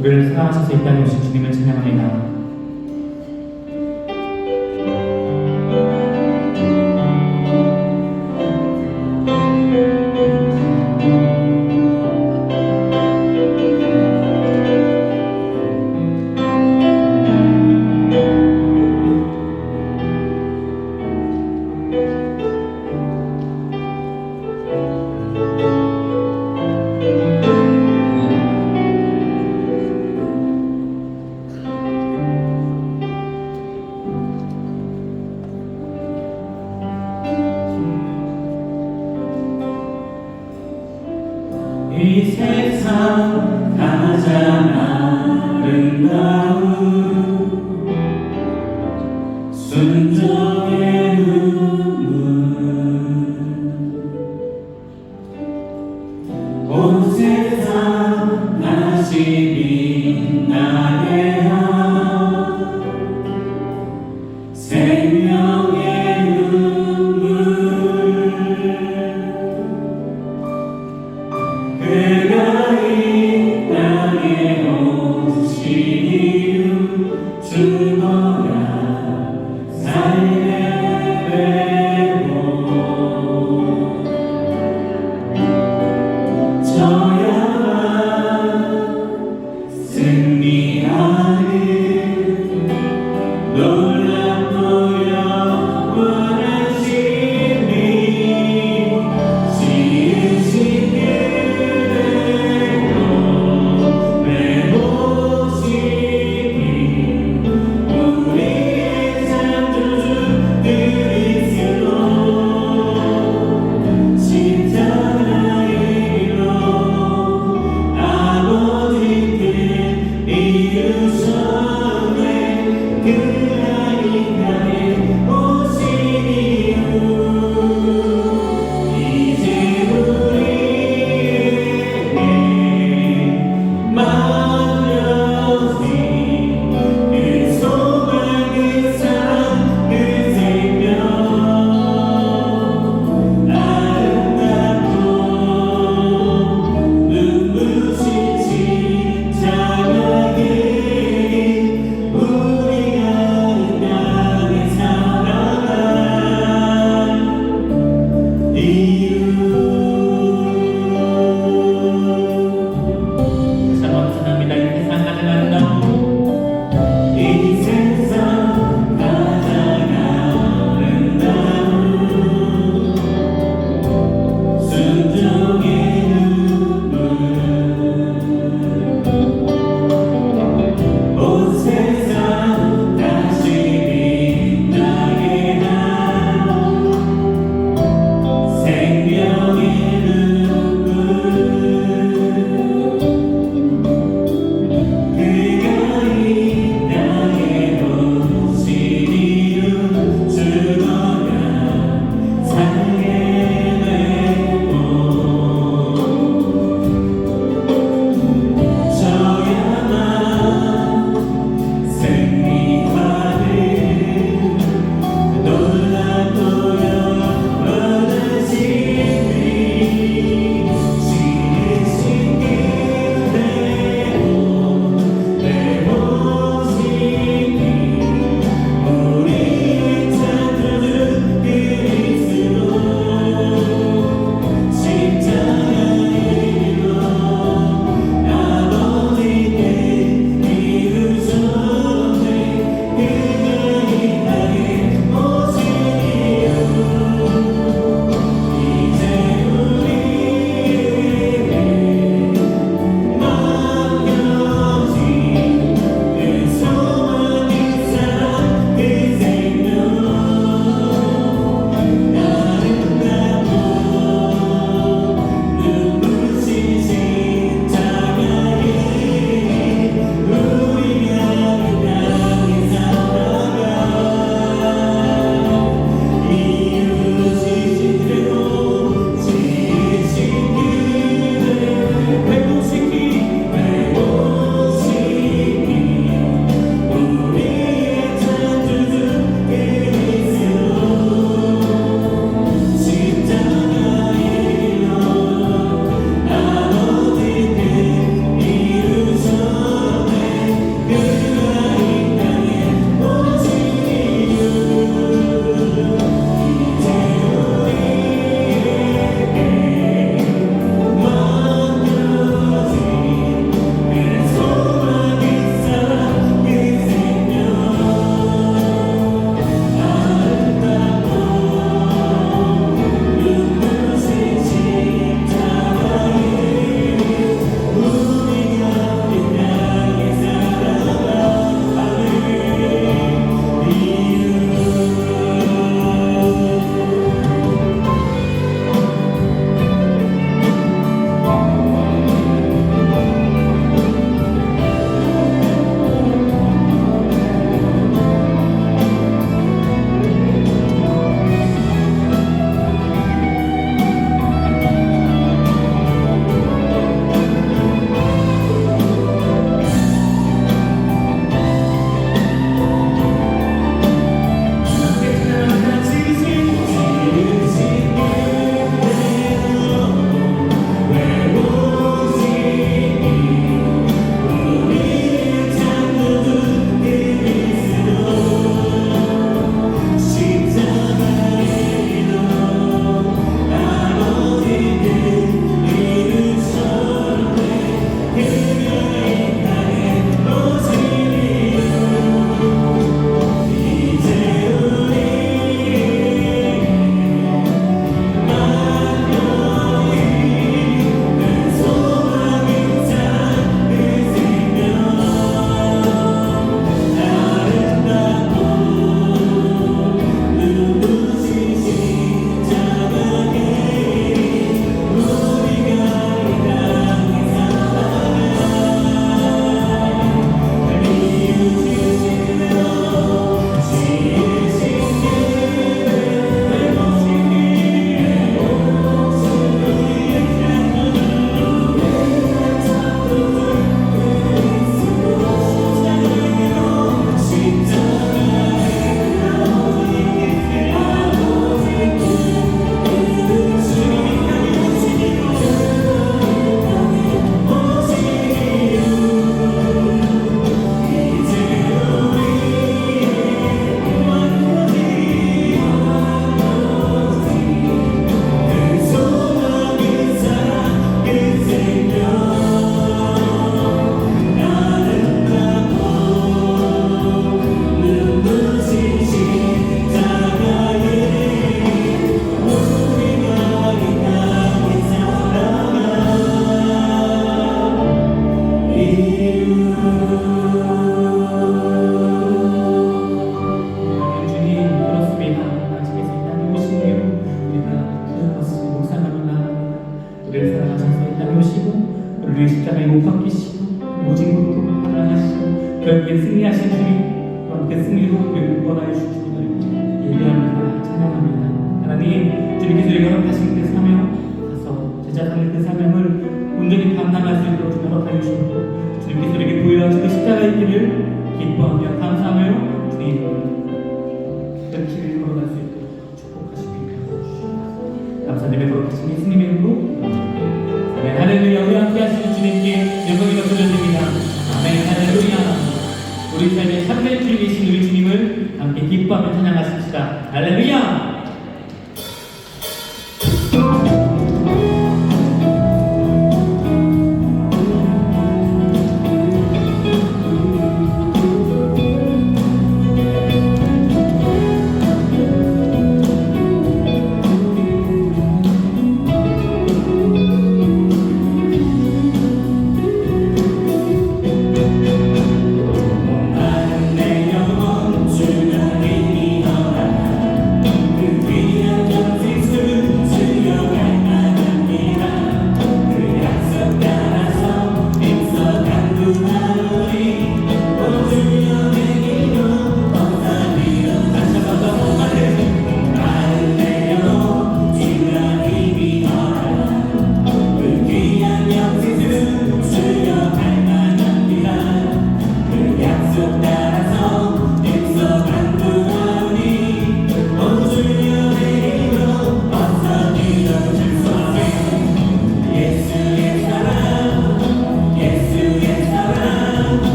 우리를 사랑하실 수 있다는 것이 주님을 찬양합니다. 이 세상 가장 아름다운 순종의 눈물 온 세상 다시 빛나게 한 생명의 눈물 그가 이 땅에 오신 이유 죽어야 살게 되고 저야만 승리하는 놀랍고 영원한 신이 지으신 그를 주님 그렇습니다. 아직에서 이 땅에 오신 이후 우리가 그런 것을 묵상하며 나아갑니다. 우리를 사랑하셔서 이 땅에 오시고 우리를 십자가에 못 박히시고 모진 것도 사랑하시고 결국에 승리하신 주님 또한 그 승리로 우리를 구원하여 주신 주님을 예배합니다. 찬양합니다. 하나님 주님께서 우리가 허락하신 그 사명 가서 제자하는 그 사명을 온전히 감당할 수 있도록 주님 허락하여 주셨고 주님께서 우리에게 보여주신 그 십자가의 길을 기뻐하며 감사하며 주님 그 길을 걸어갈 수 있도록 축복하시고 주시옵소서. 감사드리며 거룩하신 예수님의 이름으로 아멘. 할렐루야. 우리 함께 하시는 주님께 영광이 돌려드립니다. 아멘. 할렐루야. 우리 삶의 참된 주님이신 우리 주님을 함께 기뻐하며 찬양하십시다. 할렐루야.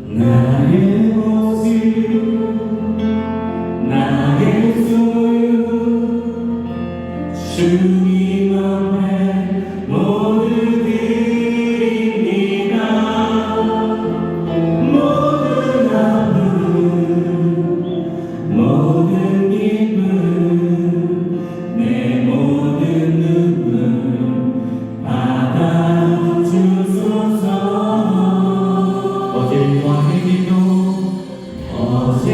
나의 모습 나의 소유 주님 앞에 모두 드립니다 모든 아픔 모든 기쁨 내 모든 눈물 받아주소서 어제와 내일도 어제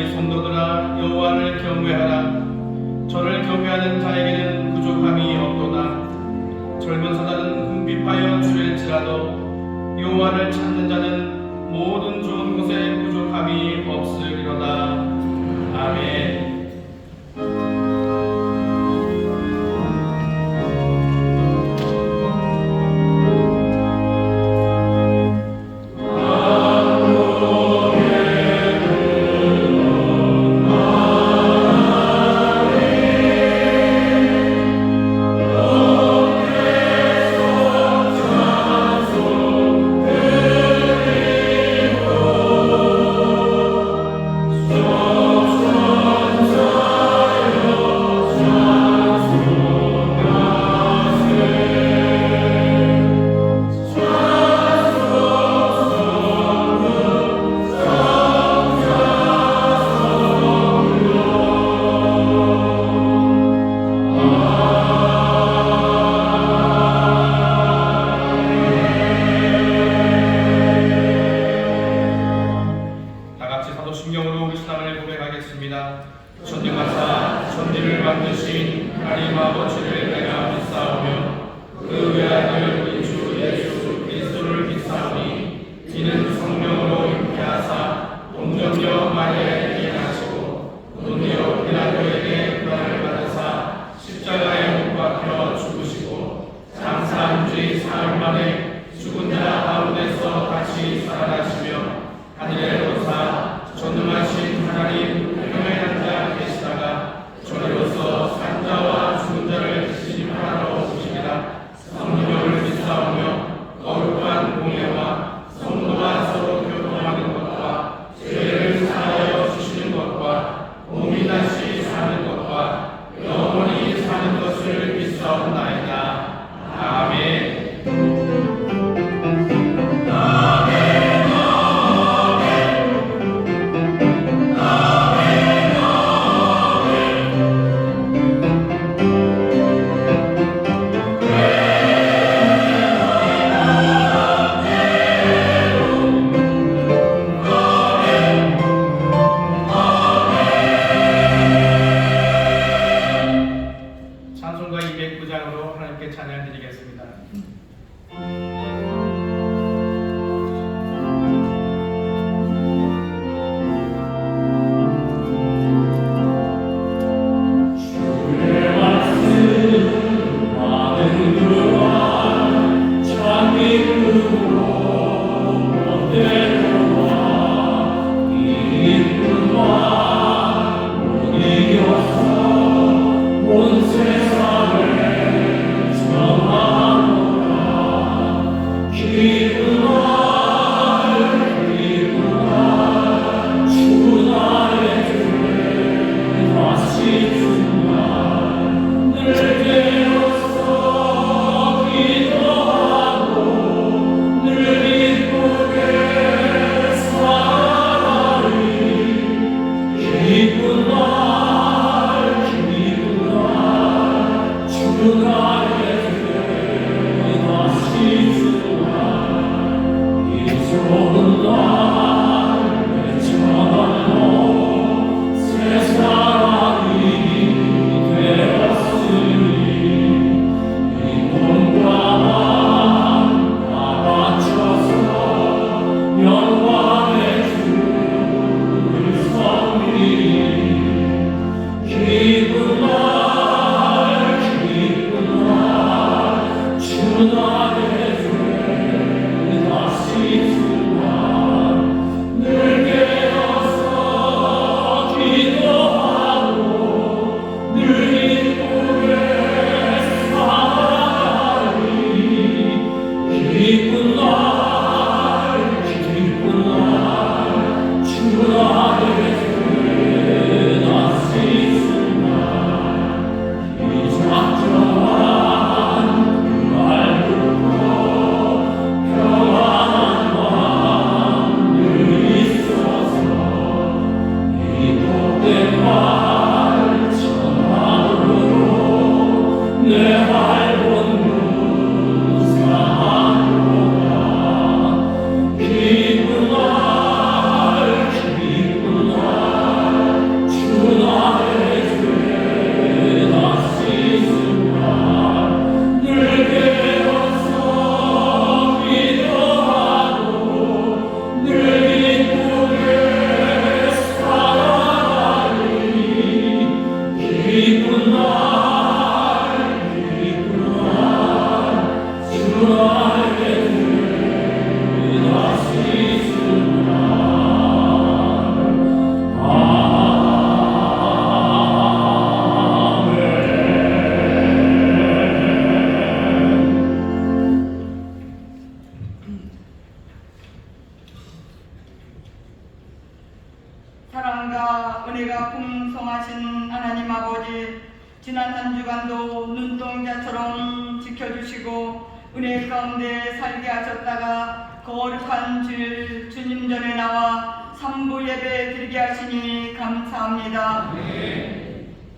너희 성도들아 여호와를 경외하라. 저를 경외하는 자에게는 부족함이 없도다. 젊은 사자는 궁핍하여 줄일지라도 여호와를 찾는 자는 모든 좋은 것에 부족함이 없으리로다. 아멘. 주 사랑과 은혜가 풍성하신 하나님 아버지, 지난 한 주간도 눈동자처럼 지켜주시고 은혜 가운데 살게 하셨다가 거룩한 주일 주님 전에 나와 삼부 예배 드리게 하시니 감사합니다.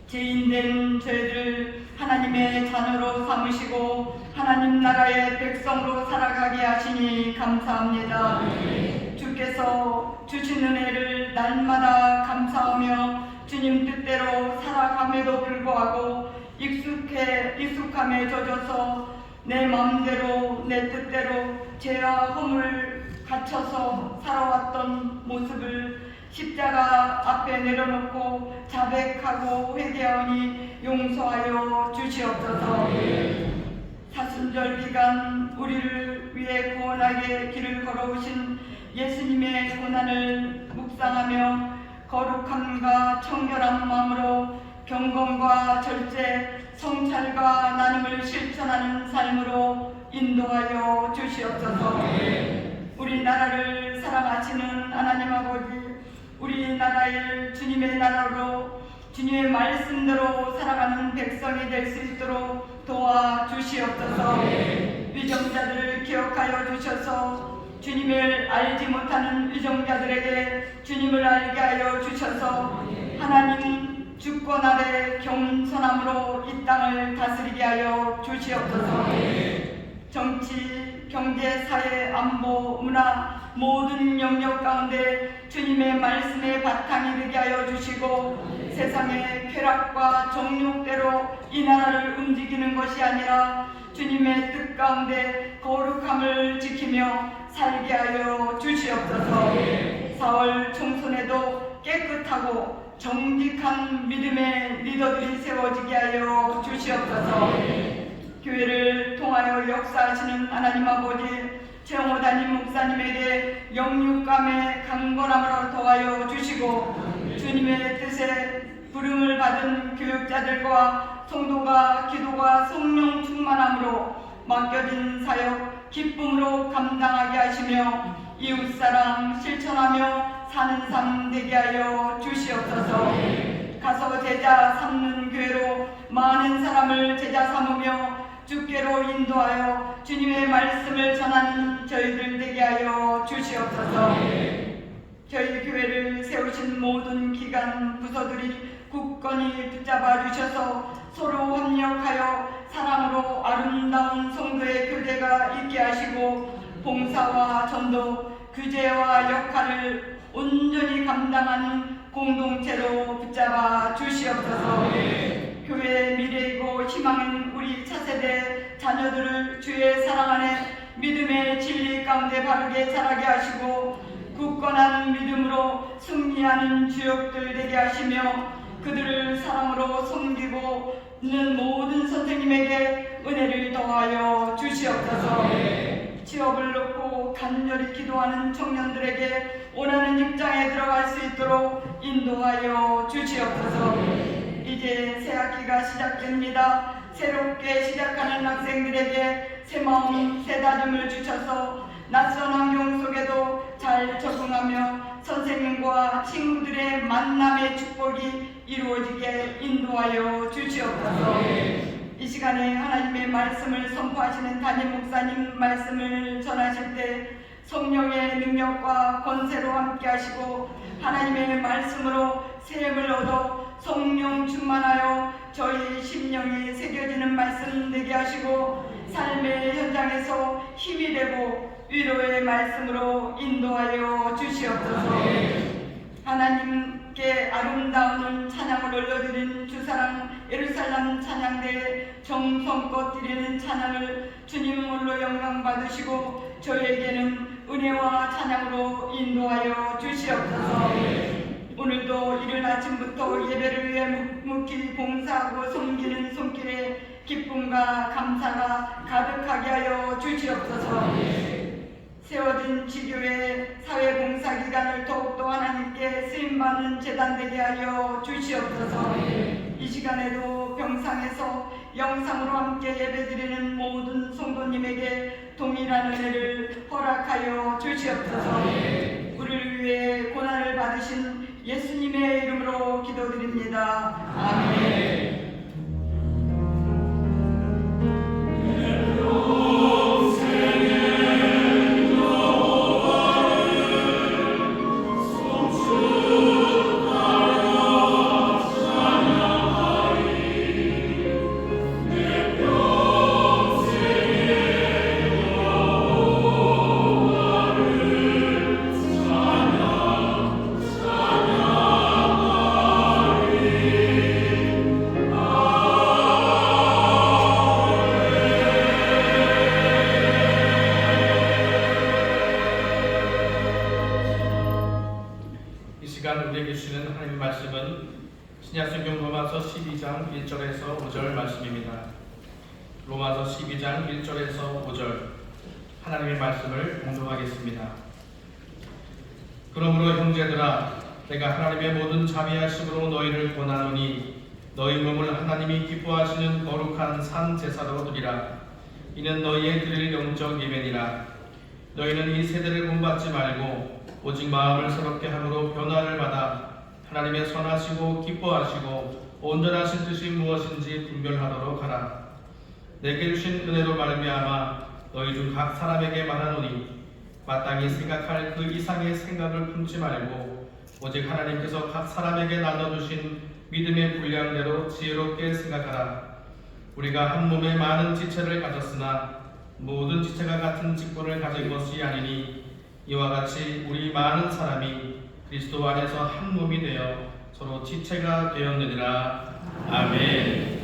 죄인된 저희들 하나님의 자녀로 삼으시고 하나님 나라의 백성으로 살아가게 하시니 감사합니다. 주께서 주신 은혜를 날마다 감사하며 주님 뜻대로 살아감에도 불구하고 익숙함에 젖어서 내 마음대로 내 뜻대로 죄와 허물 갇혀서 살아왔던 모습을 십자가 앞에 내려놓고 자백하고 회개하오니 용서하여 주시옵소서. 사순절 기간 우리를 위해 구원하게 길을 걸어오신 예수님의 고난을 묵상하며 거룩함과 청결한 마음으로 경건과 절제, 성찰과 나눔을 실천하는 삶으로 인도하여 주시옵소서. 우리나라를 사랑하시는 하나님 아버지, 우리나라를 주님의 나라로 주님의 말씀대로 살아가는 백성이 될 수 있도록 도와주시옵소서. 위정자들을 기억하여 주셔서 주님을 알지 못하는 위정자들에게 주님을 알게 하여 주셔서 하나님 주권 아래 겸손함으로 이 땅을 다스리게 하여 주시옵소서. 정치, 경제, 사회, 안보, 문화 모든 영역 가운데 주님의 말씀의 바탕이 되게 하여 주시고 세상의 쾌락과 정욕대로 이 나라를 움직이는 것이 아니라 주님의 뜻 가운데 거룩함을 지키며 살게 하여 주시옵소서. 4월 총선에도 깨끗하고 정직한 믿음의 리더들이 세워지게 하여 주시옵소서. 교회를 통하여 역사하시는 하나님 아버지, 최영호 담임 목사님에게 영육감의 강건함으로 도와여 주시고 주님의 뜻에 부름을 받은 교육자들과 성도가 기도가 성령 충만함으로 맡겨진 사역 기쁨으로 감당하게 하시며 이웃사랑 실천하며 사는 삶 되게 하여 주시옵소서. 가서 제자 삼는 교회로 많은 사람을 제자 삼으며 주께로 인도하여 주님의 말씀을 전하는 저희들 되게 하여 주시옵소서. 저희 교회를 세우신 모든 기관 부서들이 굳건히 붙잡아 주셔서 서로 협력하여 사랑으로 아름다운 성도의 교제가 있게 하시고 봉사와 전도, 규제와 역할을 온전히 감당하는 공동체로 붙잡아 주시옵소서. 교회의 미래이고 희망인 우리 차세대 자녀들을 주의 사랑 안에 믿음의 진리 가운데 바르게 자라게 하시고 굳건한 믿음으로 승리하는 주역들 되게 하시며 그들을 사랑으로 섬기고 있는 모든 선생님에게 은혜를 더하여 주시옵소서. 취업을 놓고 간절히 기도하는 청년들에게 원하는 직장에 들어갈 수 있도록 인도하여 주시옵소서. 이제 새학기가 시작됩니다. 새롭게 시작하는 학생들에게 새 마음, 새 다짐을 주셔서 낯선 환경 속에도 잘 적응하며 선생님과 친구들의 만남의 축복이 이루어지게 인도하여 주시옵소서. 이 시간에 하나님의 말씀을 선포하시는 담임 목사님 말씀을 전하실 때 성령의 능력과 권세로 함께 하시고 하나님의 말씀으로 세임을 얻어 성령 충만하여 저희 심령이 새겨지는 말씀 되게 하시고 삶의 현장에서 힘이 되고 위로의 말씀으로 인도하여 주시옵소서. 하나님께 아름다운 찬양을 올려드린 주사랑 예루살렘 찬양대에 정성껏 드리는 찬양을 주님 홀로 영광 받으시고 저에게는 은혜와 찬양으로 인도하여 주시옵소서. 오늘도 이른 아침부터 예배를 위해 묵묵히 봉사하고 섬기는 손길에 기쁨과 감사가 가득하게 하여 주시옵소서. 세워진 지교회 사회봉사기관을 더욱더 하나님께 쓰임받는 재단 되게 하여 주시옵소서. 이 시간에도 병상에서 영상으로 함께 예배드리는 모든 성도님에게 동일한 은혜를 허락하여 주시옵소서. 우리를 위해 고난을 받으신 예수님의 시간 우리에게 주시는 하나님의 말씀은 신약성경 로마서 12장 1절에서 5절 말씀입니다. 로마서 12장 1절에서 5절 하나님의 말씀을 봉독하겠습니다. 그러므로 형제들아, 내가 하나님의 모든 자비하심으로 너희를 권하노니 너희 몸을 하나님이 기뻐하시는 거룩한 산 제사로 드리라. 이는 너희의 드릴 영적 예배니라. 너희는 이 세대를 본받지 말고 오직 마음을 새롭게 함으로 변화를 받아 하나님의 선하시고 기뻐하시고 온전하신 뜻이 무엇인지 분별하도록 하라. 내게 주신 은혜로 말미암아 너희 중 각 사람에게 말하노니 마땅히 생각할 그 이상의 생각을 품지 말고 오직 하나님께서 각 사람에게 나눠주신 믿음의 분량대로 지혜롭게 생각하라. 우리가 한 몸에 많은 지체를 가졌으나 모든 지체가 같은 직분을 가진 것이 아니니 이와 같이 우리 많은 사람이 그리스도 안에서 한 몸이 되어 서로 지체가 되었느니라. 아멘.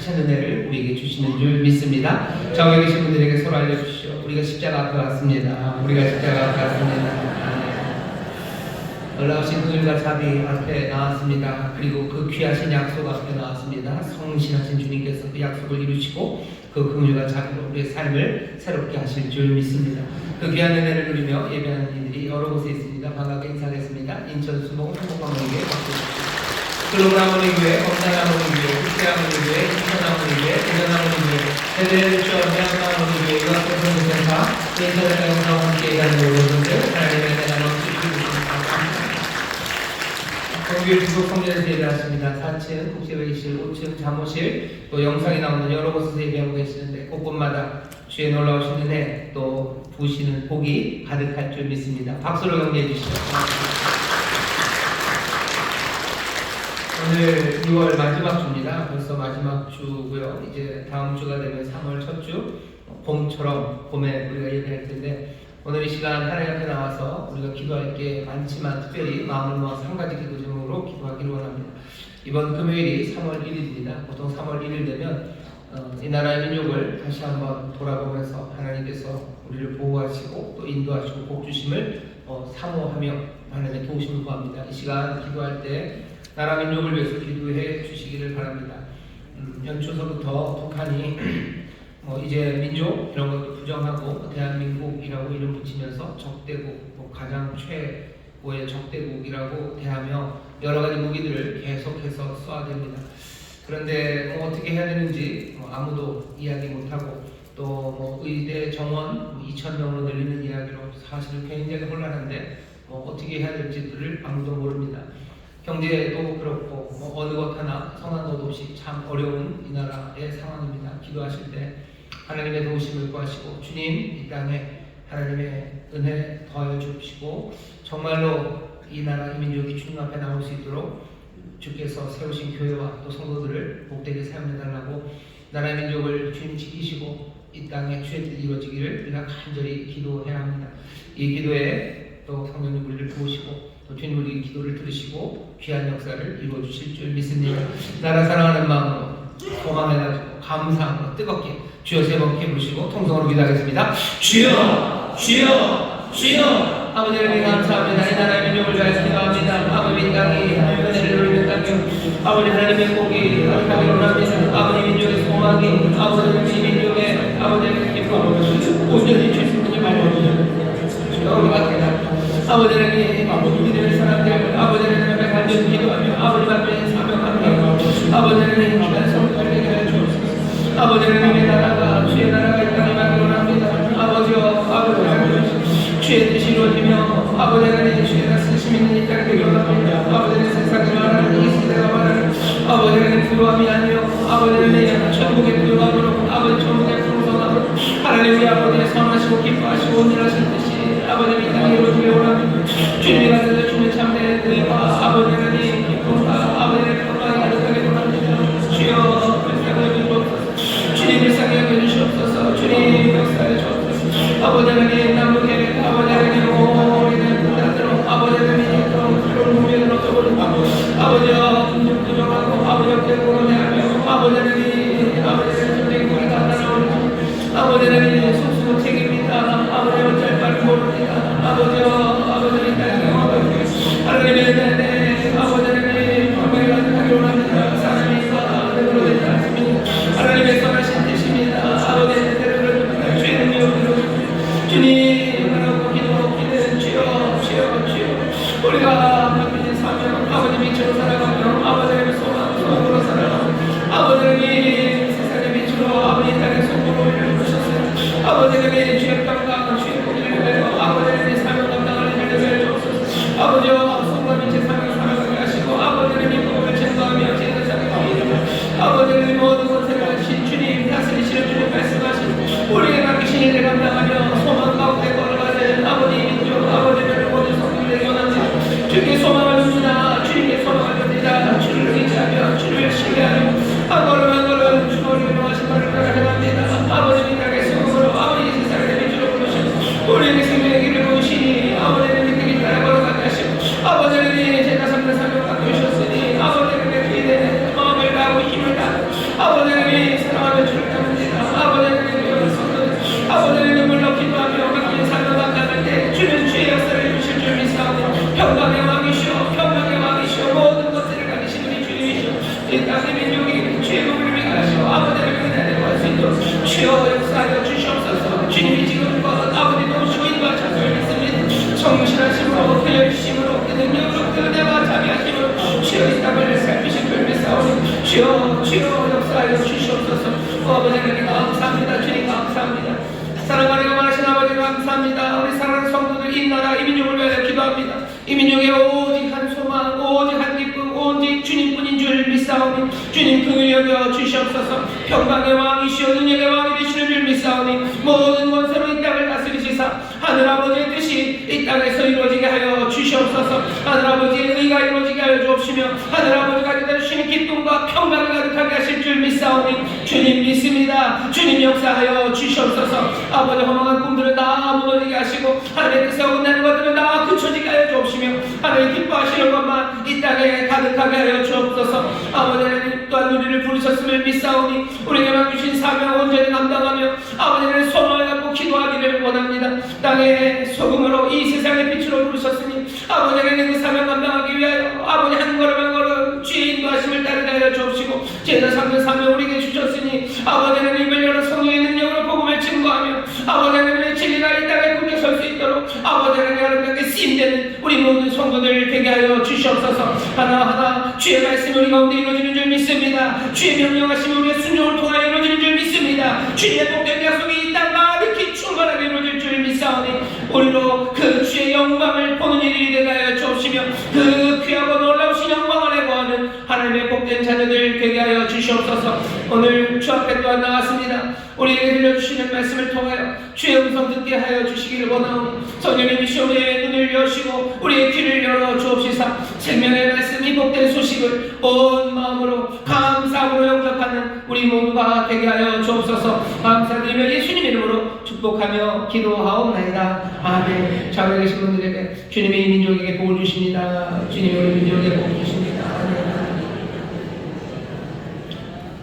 크신 은혜를 우리에게 주시는 줄 믿습니다. 저기 계신 분들에게 손 알려주시오. 우리가 십자가 앞에 왔습니다. 우리가 십자가 앞에 왔습니다. 놀라우신 긍휼과 자비 앞에 나왔습니다. 그리고 그 귀하신 약속 앞에 나왔습니다. 성실하신 주님께서 그 약속을 이루시고 그 긍휼과 자비로 우리의 삶을 새롭게 하실 줄 믿습니다. 그 귀한 은혜를 누리며 예배하는 이들이 여러 곳에 있습니다. 반갑게 인사하겠습니다. 인천 수목 행복한문교회 글로벌한문교회, 검산한문교회, 국제한문교회, 인천한문교회, 대전한문교회, 대대주원 대학한문교회, 유학생선교센터, 인천대학교와 함께 일하는 여러분들 하나님의 은혜가 넘치시길 경기를 주속 성전에서 예배하십니다. 4층 국제회의실, 5층 사무실, 또 영상이 나오는 여러 곳에서 예배하고 계시는데 곳곳마다 주의 놀라우신 은혜 또 부으시는 복이 가득할 줄 믿습니다. 박수로 격려해 주시죠. 오늘 6월 마지막 주입니다. 벌써 마지막 주고요. 이제 다음 주가 되면 3월 첫 주, 봄처럼 봄에 우리가 예배할 텐데 오늘 이 시간 하나님 앞에 나와서 우리가 기도할 게 많지만 특별히 마음을 모아서 한 가지 기도 제목으로 기도하기를 원합니다. 이번 금요일이 3월 1일입니다. 보통 3월 1일 되면 이 나라의 민족을 다시 한번 돌아보면서 하나님께서 우리를 보호하시고 또 인도하시고 복주심을 사모하며 하나님의 도우심을 구합니다. 이 시간 기도할 때 나라 민족을 위해서 기도해 주시기를 바랍니다. 연초서부터 북한이 이제 민족 이런 것도 부정하고 대한민국이라고 이름 붙이면서 적대국, 가장 최고의 적대국이라고 대하며 여러 가지 무기들을 계속해서 쏘아댑니다. 그런데 어떻게 해야 되는지 아무도 이야기 못하고 또 의대 정원 2,000명으로 늘리는 이야기로 사실은 굉장히 혼란한데 어떻게 해야 될지를 아무도 모릅니다. 경제도 그렇고 어느 것 하나 성한 것 없이 참 어려운 이 나라의 상황입니다. 기도하실 때 하나님의 도우심을 구하시고 주님 이 땅에 하나님의 은혜 더하여 주시고 정말로 이 나라 이 민족이 주님 앞에 나올 수 있도록 주께서 세우신 교회와 또 성도들을 복되게 사용해달라고 나라의 민족을 주님 지키시고 이 땅에 주의 뜻이 이루어지기를 우리가 간절히 기도해야 합니다. 이 기도에 또 성령님 우리를 도우시고 또 주님 우리 기도를 들으시고 귀한 역사를 이루어 주실 줄 믿습니다. 나라 사랑하는 마음으로 소망해가지고 감사함으로 뜨겁게 주여 세 번 부르시고 통성으로 기도하겠습니다. 주여 주여 주여 아버지 하나님 감사합니다. 이 나라의 민족을 위하여 기도합니다. 아버지 이 땅이 하나님의 은혜를 누리는 땅이요 아버지 하나님의 복이 가득하기를 원합니다. 아버지 민족의 소망이 아버지 민족의 아버지의 기쁨 온전히 주시는 말씀을 우리가 깨닫고 아버지 하나님 믿음의 사람들 아버지 하나님 앞에 간절히 기도하며 아버지 앞에 사명하며 아버지 하나님 주의 성도를 되게 주옵소서. 아버지 하나님의 나라가 주의 나라가 이 땅에 임하기를 원합니다. 아버지여 아버지 하나님 주의 뜻이 이루어지며 아버지 하나님 주의 다스리심 있는 이 땅에 되기를 원합니다. 아버지 하나님 세상에 말하는 이 시대가 말하는 아버지 하나님 두려움이 아니요 아버지 하나님 천국의 두려움으로 아버지 천국의 풍성함으로 하나님 우리 아버지의 선하시고 기뻐하시고 온전하신 뜻이 아버지 이 땅에 이루어지기를 원합니다. 주님이 가져다 주는 참된 은혜와 아버지 하나님 기쁨과 아버지 하나님 건강이 가득하게 원합니다. 주여 주님 일상에 여겨주시옵소서. 주님 역사에 주옵소서. 아버지 하나님 남북에 아버지 하나님 오래된 나라로 아버지 하나님 그런 문명을 얻어버리고 아버지여 부정하고 아버지 역대국으로 대하며 아버지 하나님 아버지 하나님 우리 다 따라오는 아버지 하나님 속수고 책임입니다. 아버지 어쩔 바를 모릅니다. 아버지여 아버지 이 땅에 하나님의 은혜 아버지 하나님 정말 가득하게 원합니다. 사람이 그로 되지 않습니다. 하나님의 선하신 뜻입니다. 아버지의 뜻대로 주의 능력으로 주님 하나님 기도하기는 주여 주여 주여 우리가 바꾸신 사명 아버지 빛으로 살아가며 아버지의 소망으로 살아가며 아버지의 세상의 빛으로 아버지 땅의 속으로 이루셨어요. 아버지의 주의 평강 주의 복을 위하여 아버지의 사명 감당하는 일을 주옵소서. 아버지여 성과 빛의 사명 살아가게 하시고 아버지의 믿음을 증거하며 제사장을 드리며 아버지의 모든 것을 하신 주님 다스리시는 주님 말씀하신 우리에게 맡기신 일을 감당하며 소망 가운데 걸어가는 아버지 민족 아버지를 모든 성도들에게 원합니다. 주께 소망을 줍니다. 주님께 소망을 줍니다. 주를 의지하며 주를 신뢰하며 한 걸음 한 걸음 주를 인도하신 것을 따라갑니다. 아버지 민족의 성으로 아버지 세상의 빛으로 부르시고 우리에게 생명의 길을 보시니 아버지의 믿음이 따라 걸어가게 하시고 아버지의 제가 삼는 사명을 갖고 주셨으니 아버지의 기대는 마음을 다하고 힘을 다하고 아버지의 하여 주시옵소서. 아버지 하나님 감사합니다. 주님 감사합니다. 사랑하는 많으신 아버지 감사합니다. 우리 사랑하는 성도들 이 나라 이 민족을 위하여 기도합니다. 이 민족의 오직 한 소망 오직 한 기쁨 오직 주님뿐인 줄 믿사오니 주님 긍휼히 여겨 주시옵소서. 평강의 왕이시여 능력의 왕이 되시는 줄 믿사오니 모든 권세로 이 땅을 다스리시사 하늘 아버지의 뜻이 이 땅에서 이루어지게 하여 주시옵소서. 하늘 아버지의 의가 이루어지게 하여 주옵시며 하늘 아버지가 가져다 주시는 기쁨과 평강을 가득하게 하실 줄 믿사오니 주님 믿습니다. 주님 역사하여 주시옵소서. 아버지 허망한 꿈들을 다 무너지게 하시고 하나님의 뜻에 어긋나는 것들을 다 그쳐지게 하여 주옵시며 하나님 기뻐하시는 것만 이 땅에 가득하게 하여 주옵소서. 아버지 하나님 또한 우리를 부르셨음을 믿사오니 우리에게 맡기신 사명을 온전히 감당하며 아버지 하나님 소망을 갖고 기도하기를 원합니다. 땅의 소금으로 이 세상의 빛으로 부르셨으니 아버지 하나님 그 사명 감당하기 위하여 아버지 한 걸음 한 걸음 주의 인도하심을 따르게 하여 주옵시고 제자 삼는 사명 우리에게 주셨으니 아버지 하나님 이를 열어 성령의 능력으로 복음을 증거하며 아버지 하나님의 진리가 이 땅에 굳게 설 수 있도록 아버지 하나님 아름답게 쓰임되는 우리 모든 성도들 되게 하여 주시옵소서. 하나하나 주의 말씀이 우리 가운데 이루어지는 줄 믿습니다. 주의 명령하심이 우리의 순종을 통하여 이루어지는 줄 믿습니다. 주의 복된 약속이 이 땅 가득히 충만하게 이루어질 줄 믿사오니 우리로 그 주의 영광을 보는 일이 되게 하여 주옵시며 그 귀하고 놀라우신 영광 안에 거하는 하나님의 복된 자녀들 되게 하여 주시옵소서. 오늘 주 앞에 또한 나왔습니다. 우리에게 들려주시는 말씀을 통하여 주의 음성 듣게 하여 주시기를 원하오니 성령님이시여 우리의 눈을 여시고 우리의 귀를 열어 주옵시사 생명의 말씀이 복된 소식을 온 마음으로 감사함으로 영접하는 우리 모두가 되게 하여 주옵소서. 감사드리며 예수님 이름으로 축복하며 기도하옵나이다. 아멘. 좌우에 계신 분들에게 주님이 이 민족에게 복을 주십니다. 주님이 우리 민족에게 복을 주십니다. 아멘.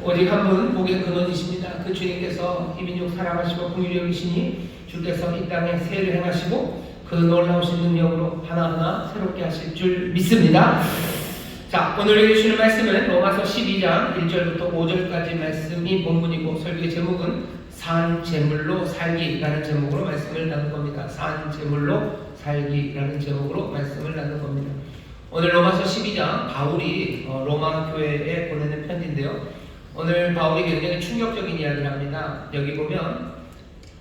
오직 한 분 복의 근원이십니다. 그 주님께서 이 민족 사랑하시고 긍휼히 여기시니 주께서 이 땅에 세를 행하시고 그 놀라우신 능력으로 하나하나 새롭게 하실 줄 믿습니다. 자, 오늘 해주시는 말씀은 로마서 12장 1절부터 5절까지 말씀이 본문이고 설교의 제목은 산 제물로 살기라는 제목으로 말씀을 나눌 겁니다. 산 제물로 살기라는 제목으로 말씀을 나눌 겁니다. 오늘 로마서 12장 바울이 로마 교회에 보내는 편지인데요. 오늘 바울이 굉장히 충격적인 이야기를 합니다. 여기 보면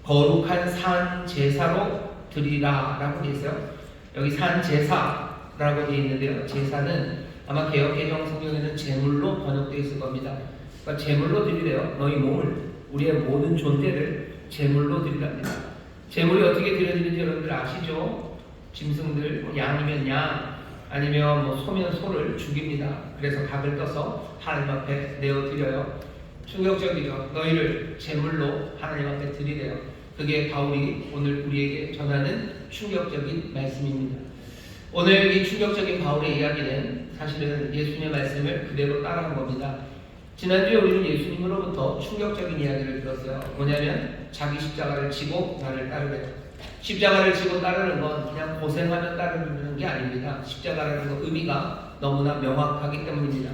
거룩한 산 제사로 드리라 라고 되어 있어요. 여기 산 제사라고 되어 있는데요. 제사는 아마 개역개정 성경에는 제물로 번역되어 있을 겁니다. 그러니까 제물로 드리래요. 너희 몸을 우리의 모든 존재를 제물로 드리랍니다. 제물이 어떻게 드려지는지 여러분들 아시죠? 짐승들 양이면 양 아니면 소면 소를 죽입니다. 그래서 닭을 떠서 하나님 앞에 내어드려요. 충격적이죠. 너희를 제물로 하나님 앞에 드리래요. 그게 바울이 오늘 우리에게 전하는 충격적인 말씀입니다. 오늘 이 충격적인 바울의 이야기는 사실은 예수님의 말씀을 그대로 따라한 겁니다. 지난주에 우리는 예수님으로부터 충격적인 이야기를 들었어요. 뭐냐면 자기 십자가를 지고 나를 따르래요. 십자가를 지고 따르는 건 그냥 고생하며 따르는 게 아닙니다. 십자가라는 거 의미가 너무나 명확하기 때문입니다.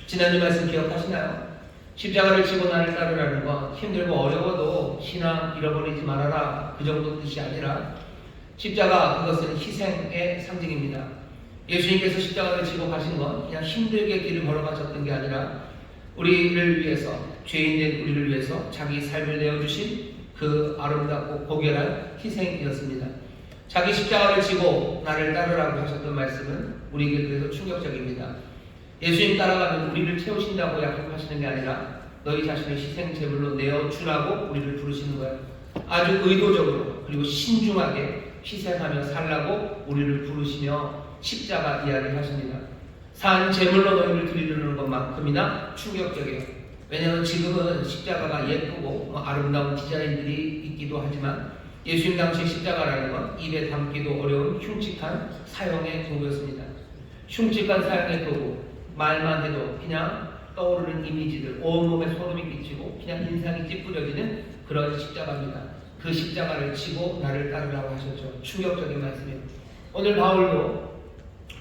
지난주 말씀 기억하시나요? 십자가를 지고 나를 따르라는 건 힘들고 어려워도 신앙 잃어버리지 말아라 그 정도 뜻이 아니라 십자가 그것은 희생의 상징입니다. 예수님께서 십자가를 지고 가신 건 그냥 힘들게 길을 걸어가셨던 게 아니라 우리를 위해서 죄인된 우리를 위해서 자기 삶을 내어주신 그 아름답고 고결한 희생이었습니다. 자기 십자가를 지고 나를 따르라고 하셨던 말씀은 우리에게 그래서 충격적입니다. 예수님 따라가면 우리를 채우신다고 약속하시는 게 아니라 너희 자신을 희생 제물로 내어주라고 우리를 부르시는 거예요. 아주 의도적으로 그리고 신중하게 희생하며 살라고 우리를 부르시며 십자가 이야기를 하십니다. 산 제물로 너희를 드리려는 것만큼이나 충격적이에요. 왜냐하면 지금은 십자가가 예쁘고 아름다운 디자인들이 있기도 하지만 예수님 당시 십자가라는 건 입에 담기도 어려운 흉측한 사형의 도구였습니다. 흉측한 사형의 도구, 말만 해도 그냥 떠오르는 이미지들, 온몸에 소름이 끼치고 그냥 인상이 찌푸려지는 그런 십자가입니다. 그 십자가를 지고 나를 따르라고 하셨죠. 충격적인 말씀이에요. 오늘 바울도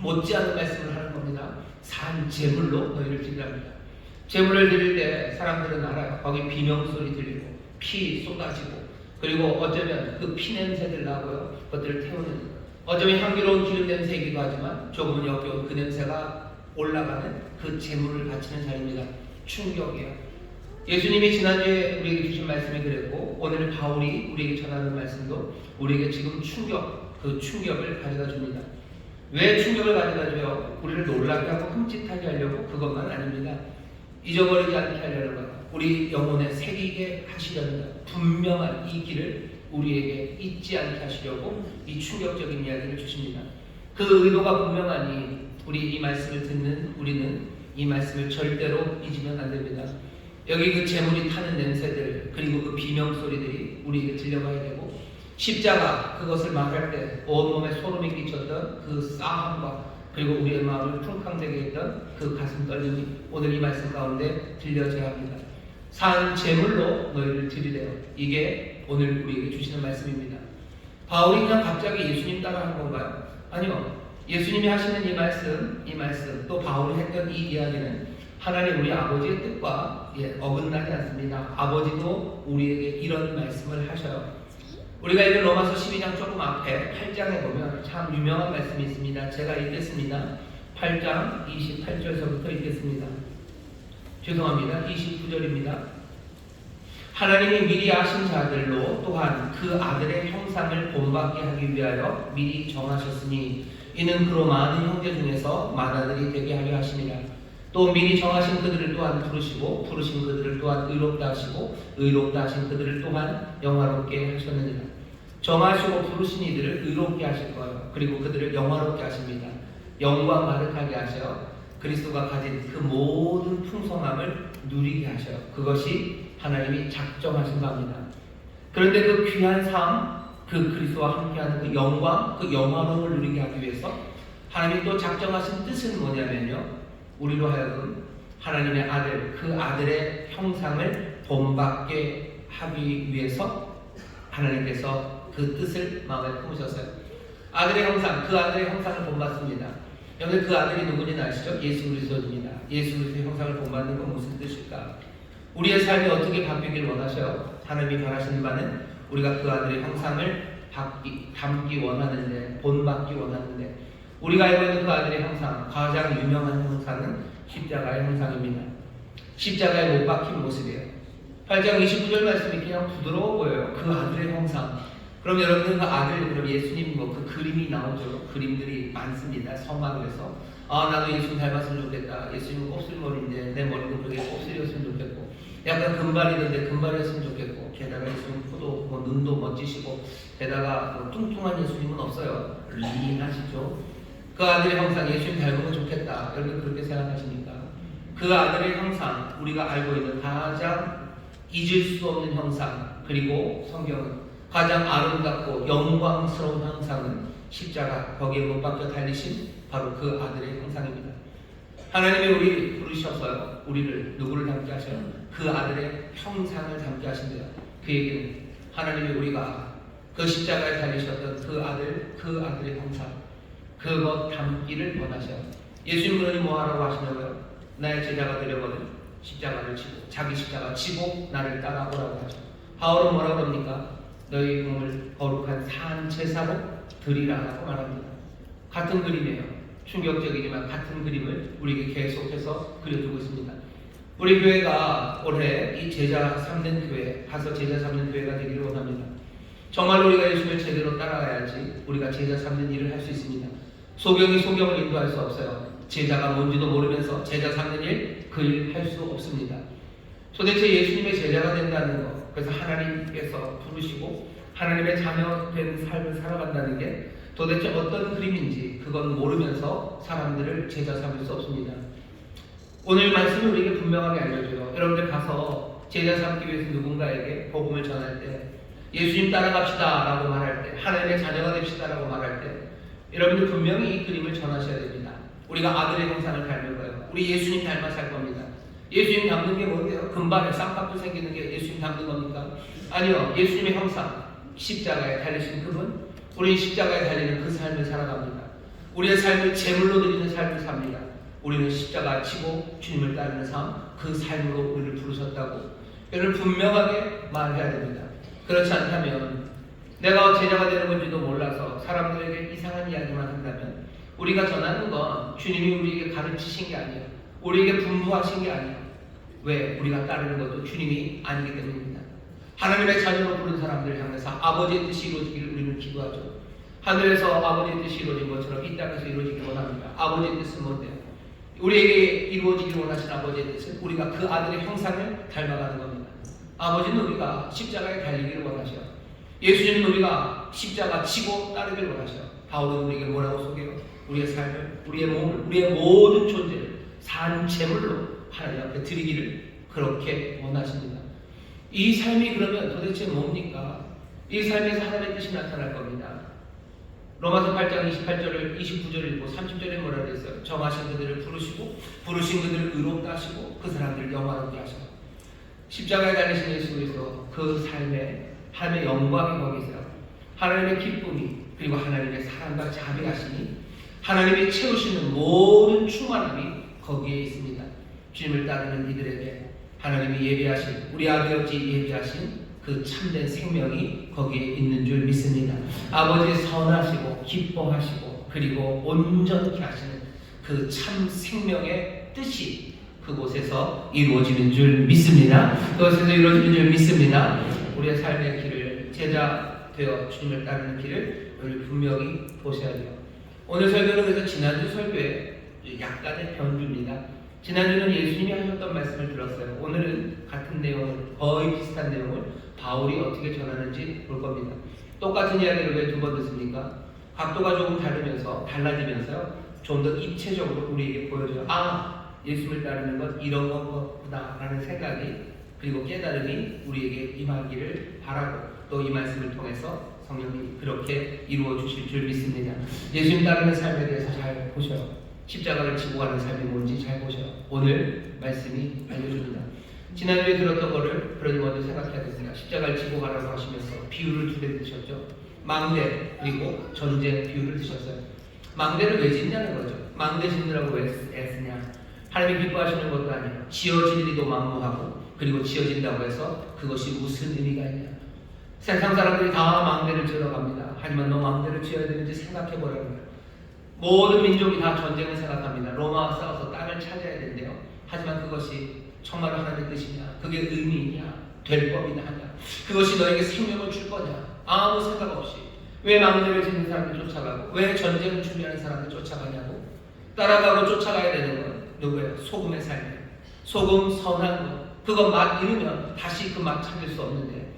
못지않은 말씀을 하는 겁니다. 산 제물로 너희를 드리랍니다. 제물을 드릴 때 사람들은 알아요. 거기 비명소리 들리고 피 쏟아지고 그리고 어쩌면 그 피 냄새들 나고요. 그것들을 태우는 어쩌면 향기로운 기름 냄새이기도 하지만 조금은 역겨운 그 냄새가 올라가는 그 제물을 바치는 자리입니다. 충격이에요. 예수님이 지난주에 우리에게 주신 말씀이 그랬고 오늘 바울이 우리에게 전하는 말씀도 우리에게 지금 그 충격을 가져다 줍니다. 왜 충격을 가져다 줘요? 우리를 놀라게 하고 흠칫하게 하려고 그것만 아닙니다. 잊어버리지 않게 하려는 것, 우리 영혼에 새기게 하시려는 것, 분명한 이 길을 우리에게 잊지 않게 하시려고 이 충격적인 이야기를 주십니다. 그 의도가 분명하니 우리 이 말씀을 듣는 우리는 이 말씀을 절대로 잊으면 안 됩니다. 여기 그 재물이 타는 냄새들 그리고 그 비명 소리들이 우리에게 들려가야 되고 십자가 그것을 말할 때 온몸에 소름이 끼쳤던 그 싸함과 그리고 우리의 마음을 쿵쾅대게 했던 그 가슴 떨림이 오늘 이 말씀 가운데 들려져야 합니다. 산 제물로 너희를 드리래요. 이게 오늘 우리에게 주시는 말씀입니다. 바울이 그냥 갑자기 예수님 따라한 건가요? 아니요. 예수님이 하시는 이 말씀 또 바울이 했던 이 이야기는 하나님 우리 아버지의 뜻과 어긋나지 않습니다. 아버지도 우리에게 이런 말씀을 하셔요. 우리가 읽은 로마서 12장 조금 앞에 8장에 보면 참 유명한 말씀이 있습니다. 제가 읽겠습니다. 8장 28절서부터 읽겠습니다. 죄송합니다. 29절입니다. 하나님이 미리 아신 자들로 또한 그 아들의 형상을 본받게 하기 위하여 미리 정하셨으니 이는 그로 많은 형제 중에서 맏아들이 되게 하려 하심이라. 또 미리 정하신 그들을 또한 부르시고 부르신 그들을 또한 의롭다 하시고 의롭다 하신 그들을 또한 영화롭게 하셨느니라. 정하시고 부르신 이들을 의롭게 하실 거예요. 그리고 그들을 영화롭게 하십니다. 영광 가득하게 하셔 그리스도가 가진 그 모든 풍성함을 누리게 하셔요. 그것이 하나님이 작정하신 바입니다. 그런데 그 귀한 삶, 그 그리스도와 함께하는 그 영광, 그 영화로움을 누리게 하기 위해서 하나님이 또 작정하신 뜻은 뭐냐면요, 우리로 하여금 하나님의 아들, 그 아들의 형상을 본받게 하기 위해서 하나님께서 그 뜻을 마음에 품으셨어요. 아들의 형상, 그 아들의 형상을 본받습니다. 여러분 그 아들이 누구인지 아시죠? 예수 그리스도입니다. 예수 그리스도의 형상을 본받는 건 무슨 뜻일까? 우리의 삶이 어떻게 바뀌길 원하셔요? 하나님이 바라시는 바는 우리가 그 아들의 형상을 담기 원하는데, 본받기 원하는데, 우리가 알고 있는 그 아들의 형상, 가장 유명한 형상은 십자가의 형상입니다. 십자가에 못 박힌 모습이에요. 8장 29절 말씀이 그냥 부드러워 보여요. 그 아들의 형상. 그럼 여러분들 그 아들, 그럼 예수님 그 그림이 나오죠. 그림들이 많습니다. 성막에서. 나도 예수님 닮았으면 좋겠다. 예수님은 곱슬머리인데 내 머리도 그렇게 곱슬이었으면 좋겠고, 약간 금발이던데 금발이었으면 좋겠고, 게다가 예수님 코도 눈도 멋지시고, 게다가 뚱뚱한 예수님은 없어요. 린하시죠. 그 아들의 형상, 예수님 닮으면 좋겠다. 여러분 그렇게 생각하십니까? 그 아들의 형상, 우리가 알고 있는 가장 잊을 수 없는 형상, 그리고 성경은 가장 아름답고 영광스러운 형상은 십자가, 거기에 못 박혀 달리신 바로 그 아들의 형상입니다. 하나님이 우리를 부르셨어요. 우리를 누구를 닮게 하셔요? 그 아들의 형상을 닮게 하신대요. 그 얘기는 하나님이 우리가 그 십자가에 달리셨던 그 아들의 형상, 그것 담기를 원하셔요. 예수님 그러니 뭐 하라고 하시냐고요? 나의 제자가 되려거든 십자가를 지고, 자기 십자가 지고 나를 따라오라고 하죠. 바울은 뭐라고 합니까? 너희 몸을 거룩한 산 제사로 드리라고 말합니다. 같은 그림이에요. 충격적이지만 같은 그림을 우리에게 계속해서 그려주고 있습니다. 우리 교회가 올해 이 제자 삼는 교회, 가서 제자 삼는 교회가 되기를 원합니다. 정말 우리가 예수님을 제대로 따라가야지 우리가 제자 삼는 일을 할 수 있습니다. 소경이 소경을 인도할 수 없어요. 제자가 뭔지도 모르면서 제자 삼는 일, 그 일 할 수 없습니다. 도대체 예수님의 제자가 된다는 것, 그래서 하나님께서 부르시고 하나님의 자녀된 삶을 살아간다는 게 도대체 어떤 그림인지 그건 모르면서 사람들을 제자 삼을 수 없습니다. 오늘 말씀이 우리에게 분명하게 알려줘요. 여러분들 가서 제자 삼기 위해서 누군가에게 복음을 전할 때, 예수님 따라갑시다 라고 말할 때, 하나님의 자녀가 됩시다 라고 말할 때 여러분들 분명히 이 그림을 전하셔야 됩니다. 우리가 아들의 형상을 닮을 거예요. 우리 예수님 닮아 살 겁니다. 예수님 닮는 게 뭔데요? 금발에 쌍꺼풀 생기는 게 예수님 닮는 겁니까? 아니요. 예수님의 형상, 십자가에 달리신 그분, 우리 십자가에 달리는 그 삶을 살아갑니다. 우리의 삶을 제물로 드리는 삶을 삽니다. 우리는 십자가 치고 주님을 따르는 삶, 그 삶으로 우리를 부르셨다고 이를 분명하게 말해야 됩니다. 그렇지 않다면 내가 제자가 되는 건지도 몰라서 사람들에게 이상한 이야기만 한다면 우리가 전하는 건 주님이 우리에게 가르치신 게 아니에요. 우리에게 분부하신 게 아니에요. 왜? 우리가 따르는 것도 주님이 아니기 때문입니다. 하나님의 자녀로 부른 사람들을 향해서 아버지의 뜻이 이루어지기를 우리는 기도하죠. 하늘에서 아버지의 뜻이 이루어진 것처럼 이 땅에서 이루어지기 원합니다. 아버지의 뜻은 뭔데요? 우리에게 이루어지기를 원하시는 아버지의 뜻은 우리가 그 아들의 형상을 닮아가는 겁니다. 아버지는 우리가 십자가에 달리기를 원하셔요. 예수님은 우리가 십자가 지고 따르기를 원하셔요. 바울은 우리에게 뭐라고 소개해요? 우리의 삶을, 우리의 몸을, 우리의 모든 존재를 산 제물로 하나님 앞에 드리기를 그렇게 원하십니다. 이 삶이 그러면 도대체 뭡니까? 이 삶에서 하나님의 뜻이 나타날 겁니다. 로마서 8장 28절을 29절을 읽고 30절에 뭐라 그랬어요? 정하신 그들을 부르시고 부르신 그들을 의롭다 하시고 그 사람들을 영화롭게 하시고 십자가에 달리신 예수 그리스도 그 삶에 하나님의 영광이 거기 있어요. 하나님의 기쁨이 그리고 하나님의 사랑과 자비하심이 하나님이 채우시는 모든 충만함이 거기에 있습니다. 주님을 따르는 이들에게 하나님이 예비하신 우리 아버지 예비하신 그 참된 생명이 거기에 있는 줄 믿습니다. 아버지 선하시고 기뻐하시고 그리고 온전케 하시는 그 참 생명의 뜻이 그곳에서 이루어지는 줄 믿습니다. 그곳에서 이루어지는 줄 믿습니다. 우리의 삶의 길을 제자 되어 주님을 따르는 길을 우리 분명히 보셔야 돼요. 오늘 설교는 그래서 지난주 설교의 약간의 변주입니다. 지난주는 예수님이 하셨던 말씀을 들었어요. 오늘은 같은 내용을 거의 비슷한 내용을 바울이 어떻게 전하는지 볼 겁니다. 똑같은 이야기를 왜 두 번 듣습니까? 각도가 조금 다르면서 달라지면서요. 좀 더 입체적으로 우리에게 보여줘요. 아, 예수님을 따르는 건 이런 거구나라는 생각이 그리고 깨달음이 우리에게 임하기를 바라고 또 이 말씀을 통해서 성령님이 그렇게 이루어 주실 줄 믿습니다. 예수님 따르는 삶에 대해서 잘 보셔요. 십자가를 지고 가는 삶이 뭔지 잘 보셔요. 오늘 말씀이 알려줍니다. 지난주에 들었던 거를 그러니 먼저 생각해야겠습니다. 십자가를 지고 가라고 하시면서 비유를 두 개 드셨죠. 망대 그리고 전쟁 비유를 드셨어요. 망대를 왜 짓냐는 거죠. 망대 짓느라고 왜 애쓰냐. 하나님이 기뻐하시는 것도 아니에요. 지어질 리도 만무하고 그리고 지어진다고 해서 그것이 무슨 의미가 있냐. 세상 사람들이 다 망대를 지으러 갑니다. 하지만 너 망대를 지어야 되는지 생각해보라는 거예요. 모든 민족이 다 전쟁을 생각합니다. 로마와 싸워서 땅을 차지해야 된대요. 하지만 그것이 정말 하나님의 뜻이냐? 그게 의미 있냐? 될 법이냐 하냐? 그것이 너에게 생명을 줄 거냐? 아무 생각 없이 왜 망대를 짓는 사람들 쫓아가고 왜 전쟁을 준비하는 사람들 쫓아가냐고 따라가고 쫓아가야 되는 건 누구예요? 소금의 삶이에요. 소금 선한 것 그거 맛 잃으면 다시 그 맛 찾을 수 없는데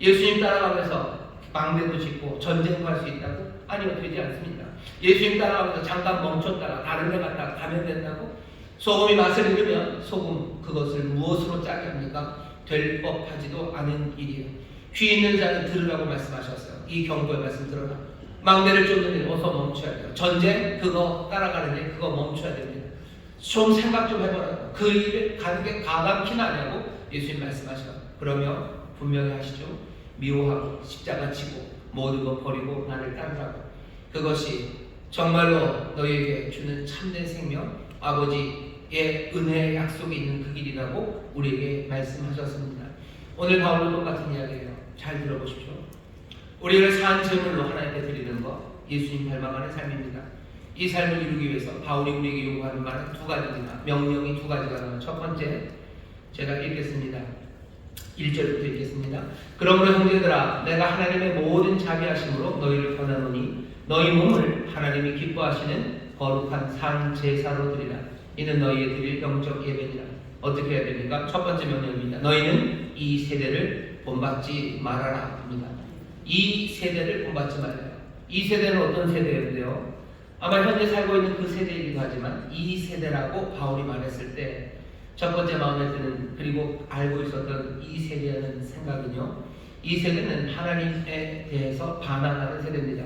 예수님 따라가면서 망대도 짓고 전쟁도 할 수 있다고? 아니요, 되지 않습니다. 예수님 따라가면서 잠깐 멈췄다가 다른 데 갔다가 가면 된다고? 소금이 맛을 잃으면 소금 그것을 무엇으로 짜게 합니까? 될 법하지도 않은 일이에요. 귀 있는 자는 들으라고 말씀하셨어요. 이 경고의 말씀 들어라. 망대를 쫓는 일 어서 멈춰야 돼요. 전쟁 그거 따라가는 일 그거 멈춰야 됩니다. 좀 생각 좀 해보라고. 그 일을 가는 게 가감키나 하냐고 예수님 말씀하셔요. 그러면 분명히 하시죠. 미워하고 십자가 지고 모든 것 버리고 나를 따르라고. 그것이 정말로 너희에게 주는 참된 생명 아버지의 은혜의 약속이 있는 그 길이라고 우리에게 말씀하셨습니다. 오늘 바울도 똑같은 이야기예요. 잘 들어보십시오. 우리를 산 제물로 하나님께 드리는 것 예수님 닮아가는 삶입니다. 이 삶을 이루기 위해서 바울이 우리에게 요구하는 말은 두 가지입니다. 명령이 두 가지가 나와요. 첫 번째 제가 읽겠습니다. 1절부터 읽겠습니다. 그러므로 형제들아 내가 하나님의 모든 자비하심으로 너희를 권하노니 너희 몸을 하나님이 기뻐하시는 거룩한 산 제사로 드리라. 이는 너희의 드릴 영적 예배니라. 어떻게 해야 됩니까? 첫 번째 명령입니다. 너희는 이 세대를 본받지 말아라 합니다. 이 세대를 본받지 말아요. 이 세대는 어떤 세대인데요? 아마 현재 살고 있는 그 세대이기도 하지만 이 세대라고 바울이 말했을 때 첫 번째 마음에 드는 그리고 알고 있었던 이 세대라는 생각은요. 이 세대는 하나님에 대해서 반항하는 세대입니다.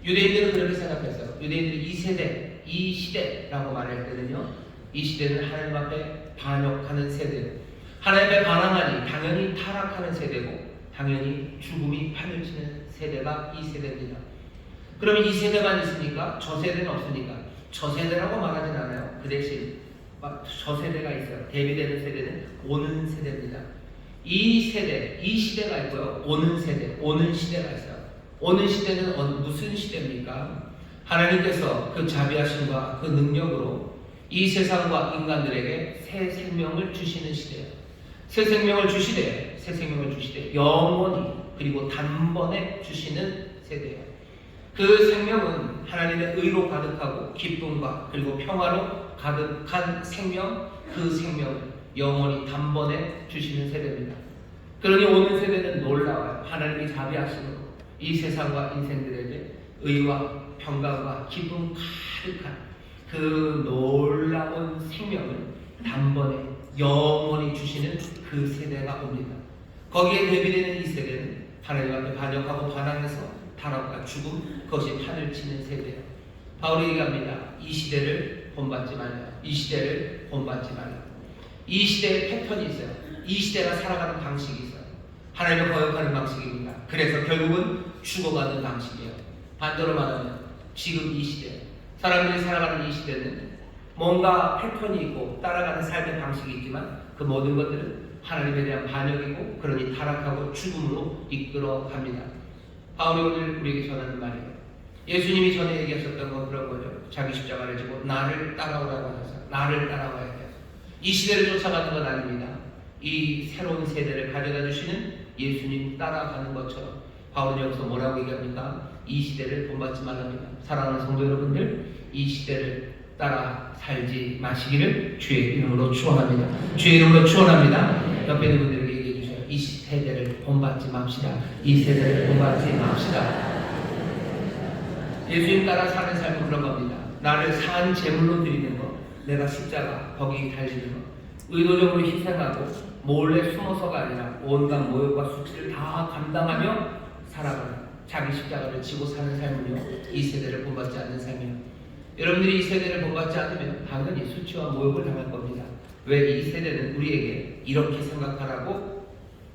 유대인들은 그렇게 생각했어요. 유대인들이 이 세대, 이 시대라고 말할 때는요. 이 시대는 하나님 앞에 반역하는 세대예요. 하나님 앞에 반항하니 당연히 타락하는 세대고 당연히 죽음이 판을 치는 세대가 이 세대입니다. 그러면 이 세대만 있습니까? 저 세대는 없습니까? 저 세대라고 말하진 않아요. 그 대신 저 세대가 있어요. 대비되는 세대는 오는 세대입니다. 이 세대, 이 시대가 있고요. 오는 세대, 오는 시대가 있어요. 오는 시대는 무슨 시대입니까? 하나님께서 그 자비하심과 그 능력으로 이 세상과 인간들에게 새 생명을 주시는 시대예요. 새 생명을 주시되 영원히 그리고 단번에 주시는 세대예요. 그 생명은 하나님의 의로 가득하고 기쁨과 그리고 평화로 가득한 생명, 그 생명을 영원히 단번에 주시는 세대입니다. 그러니 오는 세대는 놀라워요. 하나님이 자비하심으로 이 세상과 인생들에게 의와 평강과 기쁨 가득한 그 놀라운 생명을 단번에 영원히 주시는 그 세대가 옵니다. 거기에 대비되는 이 세대는 하나님 앞에 반역하고 반항해서 타락과 죽음, 그것이 판을 치는 세대예요. 바울이 얘기합니다. 이 시대를 본받지 말라. 이 시대를 본받지 말라. 이 시대의 패턴이 있어요. 이 시대가 살아가는 방식이 있어요. 하나님을 거역하는 방식입니다. 그래서 결국은 죽어가는 방식이에요. 반대로 말하면 지금 이 시대, 사람들이 살아가는 이 시대는 뭔가 패턴이 있고 따라가는 삶의 방식이 있지만 그 모든 것들은 하나님에 대한 반역이고 그러니 타락하고 죽음으로 이끌어갑니다. 바울이 오늘 우리에게 전하는 말이에요. 예수님이 전에 얘기하셨던 건 그런 거죠. 자기 십자가를 지고 나를 따라오라고 하셔서 나를 따라와야 돼요. 이 시대를 쫓아가는 건 아닙니다. 이 새로운 세대를 가져다 주시는 예수님 따라가는 것처럼 바울은 여기서 뭐라고 얘기합니까? 이 시대를 본받지 말랍니다. 사랑하는 성도 여러분들, 이 시대를 따라 살지 마시기를 주의 이름으로 축원합니다. 주의 이름으로 축원합니다. 옆에 있는 분들에게 얘기해 주세요. 이 세대를 본받지 맙시다. 이 세대를 본받지 맙시다. 예수님 따라 사는 삶은 그런 겁니다. 나를 상한 제물로 드리는 것, 내가 십자가 거기 달리는 것, 의도적으로 희생하고 몰래 숨어서가 아니라 온갖 모욕과 수치를 다 감당하며 살아가는 자기 십자가를 지고 사는 삶은요, 이 세대를 본받지 않는 삶이에요. 여러분들이 이 세대를 본받지 않으면 당연히 수치와 모욕을 당할 겁니다. 왜? 이 세대는 우리에게 이렇게 생각하라고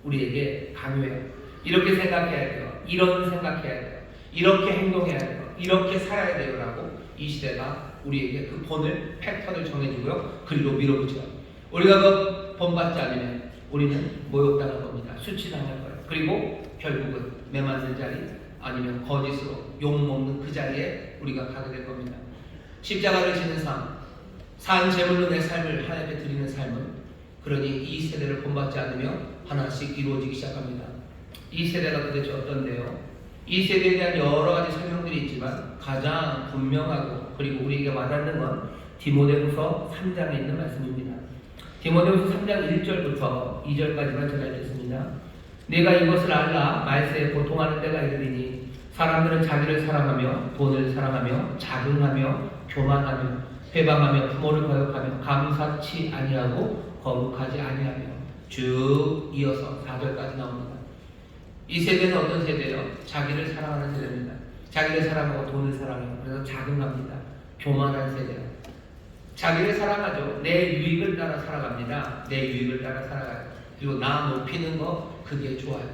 우리에게 강요해요. 이렇게 생각해야 돼요. 이런 생각해야 돼요. 이렇게 행동해야 돼요. 이렇게 살아야 돼요. 라고 이 시대가 우리에게 그 본을, 패턴을 정해주고요. 그리고 밀어붙여요. 우리가 그 본받지 않으면 우리는 모욕당할 겁니다. 수치당할 거예요. 그리고 결국은 매맞는 자리 아니면 거짓으로 욕먹는 그 자리에 우리가 가게 될 겁니다. 십자가를 지는 삶, 산 제물로 내 삶을 하나님께 드리는 삶은 그러니 이 세대를 본받지 않으며 하나씩 이루어지기 시작합니다. 이 세대가 도대체 어떤데요? 이 세대에 대한 여러 가지 설명들이 있지만 가장 분명하고 그리고 우리에게 와닿는 건 디모데후서 3장에 있는 말씀입니다. 디모데후서 3장 1절부터 2절까지만 제가 읽겠습니다. 내가 이것을 알라 말세에 고통하는 때가 이르리니 사람들은 자기를 사랑하며 돈을 사랑하며 자긍하며 교만하며 회방하며 부모를 거역하며 감사치 아니하고 거룩하지 아니하며 쭉 이어서 4절까지 나옵니다. 이 세대는 어떤 세대예요? 자기를 사랑하는 세대입니다. 자기를 사랑하고 돈을 사랑해요. 그래서 자긍합니다. 교만한 세대예요. 자기를 사랑하죠. 내 유익을 따라 살아갑니다. 내 유익을 따라 살아가요. 그리고 나 높이는 거 그게 좋아요.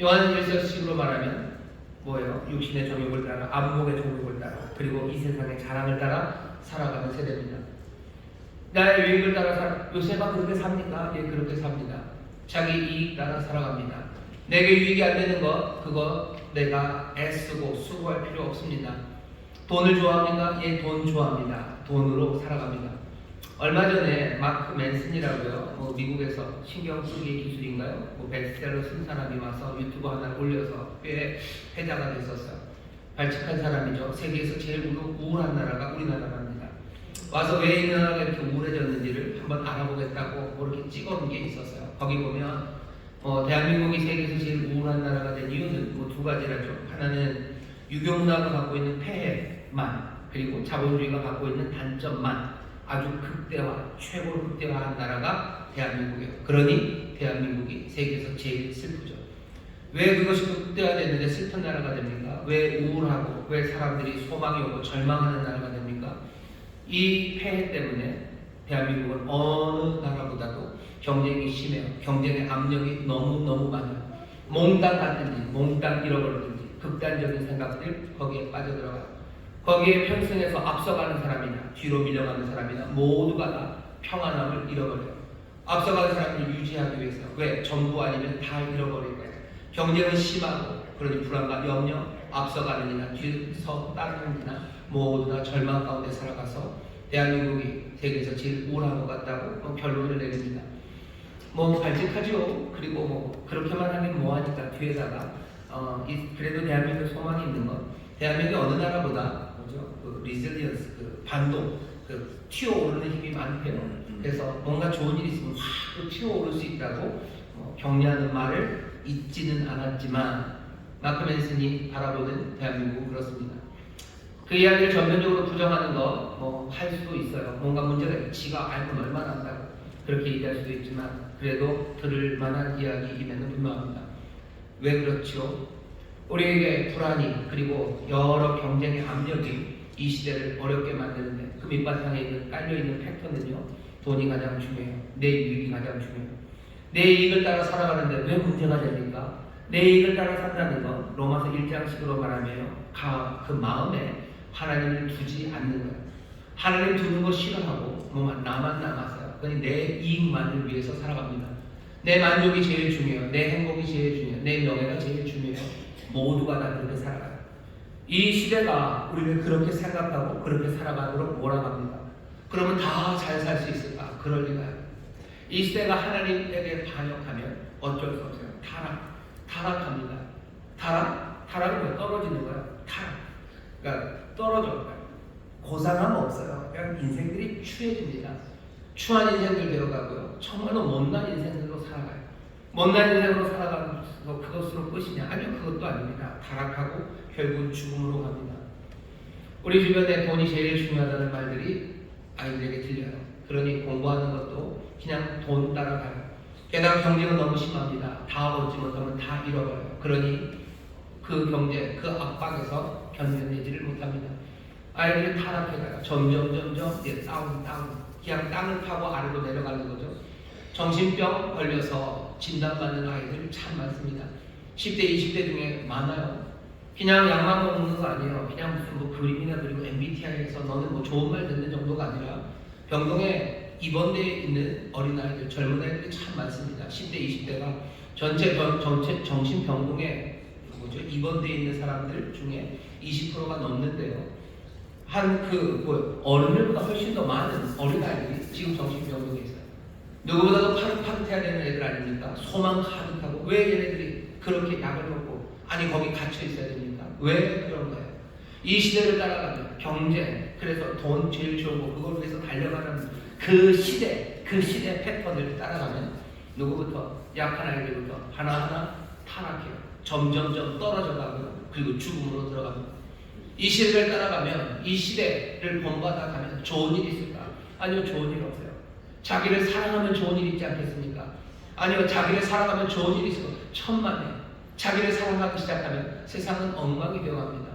요한 1서식으로 말하면 뭐예요? 육신의 정욕을 따라 안목의 정욕을 따라 그리고 이 세상의 자랑을 따라 살아가는 세대입니다. 나의 유익을 따라 살아. 요새가 그렇게 삽니까? 예, 그렇게 삽니다. 자기 이익 따라 살아갑니다. 내게 유익이 안 되는 것 그거 내가 애쓰고 수고할 필요 없습니다. 돈을 좋아합니까? 예, 돈 좋아합니다. 돈으로 살아갑니다. 얼마 전에 마크 맨슨이라고요. 미국에서 신경 쓰기 기술인가요? 베스트셀러 쓴 사람이 와서 유튜브 하나를 올려서 꽤 회자가 됐었어요. 발칙한 사람이죠. 세계에서 제일 우울한 나라가 우리나라랍니다. 와서 왜 이 나라가 이렇게 우울해졌는지를 한번 알아보겠다고 이렇게 찍어놓은 게 있었어요. 거기 보면 대한민국이 세계에서 제일 우울한 나라가 된 이유는 두 가지라죠. 하나는 유교문화가 갖고 있는 폐해만 그리고 자본주의가 갖고 있는 단점만 아주 극대화, 최고로 극대화한 나라가 대한민국이에요. 그러니 대한민국이 세계에서 제일 슬프죠. 왜 그것이 극대화됐는데 슬픈 나라가 됩니까? 왜 우울하고 왜 사람들이 소망이 오고 절망하는 나라가 됩니까? 이 폐해 때문에 대한민국은 어느 나라보다도 경쟁이 심해요. 경쟁의 압력이 너무너무 많아요. 몽땅 갔든지 몽땅 잃어버리든지 극단적인 생각들 거기에 빠져들어가요. 거기에 편승해서 앞서가는 사람이나 뒤로 밀려가는 사람이나 모두가 다 평안함을 잃어버려요. 앞서가는 사람을 유지하기 위해서 왜? 전부 아니면 다 잃어버릴 거예요. 경쟁은 심하고 그러니 불안과 염려, 앞서가는 이나 뒤서 따르는 이나 모두 다 절망 가운데 살아가서 대한민국이 세계에서 제일 우월한 것 같다고 결론을 내립니다. 발칙하죠. 그리고 그렇게만 하긴 뭐하니까 뒤에다가 그래도 대한민국 소망이 있는 건 대한민국이 어느 나라보다 리질리언스, 반동, 튀어오르는 힘이 많대요. 그래서 뭔가 좋은 일이 있으면 확 튀어오를 수 있다고 격려하는 말을 잊지는 않았지만 마크 맨슨이 바라보는 대한민국은 그렇습니다. 그 이야기를 전면적으로 부정하는 거 할 수도 있어요. 뭔가 문제가 있고 지가 알면 얼마나 한다고 그렇게 얘기할 수도 있지만 그래도 들을 만한 이야기임에는 분명합니다. 왜 그렇죠? 우리에게 불안이 그리고 여러 경쟁의 압력이 이 시대를 어렵게 만드는데 그 밑바탕에 깔려있는 팩터는요, 돈이 가장 중요해요. 내 이익이 가장 중요해요. 내 이익을 따라 살아가는데 왜 문제가 됩니까? 내 이익을 따라 산다는 건 로마서 1장식으로 말하면 그 마음에 하나님을 두지 않는 거예요. 하나님 두는 거 싫어하고 나만 남았어요. 그러니 내 이익만을 위해서 살아갑니다. 내 만족이 제일 중요해요. 내 행복이 제일 중요해요. 내 명예가 제일 중요해요. 모두가 다 그렇게 살아가요. 이 시대가 우리를 그렇게 생각하고 그렇게 살아가도록 몰아갑니다. 그러면 다 잘 살 수 있을까? 그럴 리가요. 이 시대가 하나님에게 반역하면 어쩔 수 없어요. 타락합니다. 타락은 왜 떨어지는 거예요? 그러니까 떨어져요. 고상함 없어요. 그냥 인생들이 추해집니다. 추한 인생들 되어가고요. 정말로 못난 인생들로 살아가요. 못난 인생으로 살아가면서 그것으로 끝이냐? 아니요, 그것도 아닙니다. 타락하고 결국 죽음으로 갑니다. 우리 주변에 돈이 제일 중요하다는 말들이 아이들에게 들려요. 그러니 공부하는 것도 그냥 돈 따라가요. 게다가 경쟁은 너무 심합니다. 다 얻지 못하면 다 잃어버려요. 그러니 그 경제, 그 압박에서 견뎌내지를 못합니다. 아이들이 타락해가요. 점점 다운. 그냥 땅을 파고 아래로 내려가는 거죠. 정신병 걸려서 진단받는 아이들 참 많습니다. 10대, 20대 중에 많아요. 그냥 약만 먹는 거 아니에요. 그냥 무슨 그림이나 그리고 MBTI에서 너는 좋은 말 듣는 정도가 아니라 병동에 입원되어 있는 어린아이들, 젊은 아이들이 참 많습니다. 10대, 20대가 전체 정신병동에 입원되어 있는 사람들 중에 20%가 넘는데요. 어른들보다 훨씬 더 많은 어린아이들이 지금 정신병동에 있어요. 누구보다도 파릇파릇해야 되는 애들 아닙니까? 소망 가득하고 왜 얘네들이 그렇게 약을 먹고 거기 갇혀 있어야 됩니까? 왜 그런 거예요? 이 시대를 따라가면 경쟁, 그래서 돈 제일 좋은 거 그걸 위해서 달려가는 그 시대 패턴을 따라가면 누구부터 약한 아이들부터 하나하나 타락해요. 점점 떨어져 가고요. 그리고 죽음으로 들어갑니다. 이 시대를 따라가면 이 시대를 본받아 가면 좋은 일이 있을까? 아니요, 좋은 일 없어요. 자기를 사랑하면 좋은 일이 있지 않겠습니까? 아니요, 자기를 사랑하면 좋은 일이 있어요. 천만에 자기를 사랑하기 시작하면 세상은 엉망이 되어갑니다.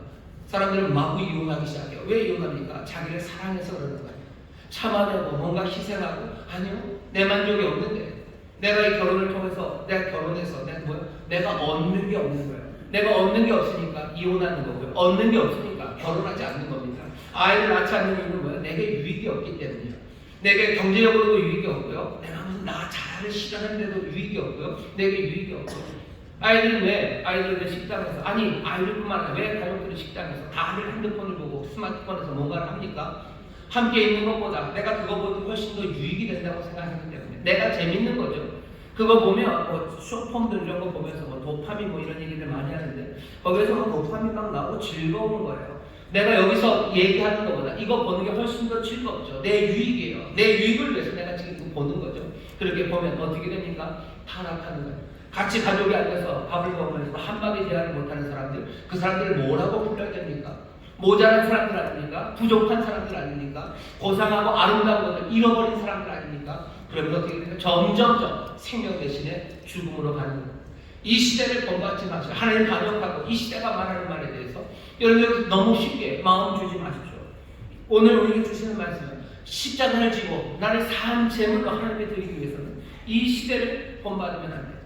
사람들은 마구 이용하기 시작해요. 왜 이용합니까? 자기를 사랑해서 그러는 거예요. 참아내고 뭔가 희생하고 아니요, 내 만족이 없는데 내가 이 결혼을 통해서 내가 결혼해서 내가 얻는 게 없는 거예요. 내가 얻는 게 없으니까 이혼하는 거고요. 얻는 게 없으니까 결혼하지 않는 겁니다. 아이를 낳지 않는 이유는 뭐예요? 내게 유익이 없기 때문이에요. 내게 경제적으로도 유익이 없고요. 내가 무슨 나 자아를 실현하는데도 유익이 없고요. 내게 유익이 없고요. 아이들은 식당에서 아이들뿐만 아니라 왜 가족들은 식당에서 다들 핸드폰을 보고 스마트폰에서 뭔가를 합니까? 함께 있는 것보다 내가 그거보다 훨씬 더 유익이 된다고 생각하기 때문에 내가 재밌는 거죠. 그거 보면 쇼폼들 이런 거 보면서 도파민 이런 얘기들 많이 하는데 거기에서 도파민 막 나오고 즐거운 거예요. 내가 여기서 얘기하는 것보다 이거 보는 게 훨씬 더 즐겁죠. 내 유익이에요. 내 유익을 위해서 내가 지금 이거 보는 거죠. 그렇게 보면 어떻게 됩니까? 타락하는 거예요. 같이 가족이 앉아서 밥을 먹으면서 한마디 대화를 못하는 사람들, 그 사람들을 뭐라고 불러야 됩니까? 모자란 사람들 아닙니까? 부족한 사람들 아닙니까? 고상하고 아름다운 것을 잃어버린 사람들 아닙니까? 그러면 어떻게 됩니까? 점점 생명 대신에 죽음으로 가는 거예요. 이 시대를 본받지 마시고 하나님 반역하고 이 시대가 말하는 말에 대해서 여러분 너무 쉽게 마음 주지 마십시오. 오늘 우리에게 주시는 말씀은 십자가를 지고 나를 산 제물로 하나님께 드리기 위해서는 이 시대를 본받으면 안 돼요.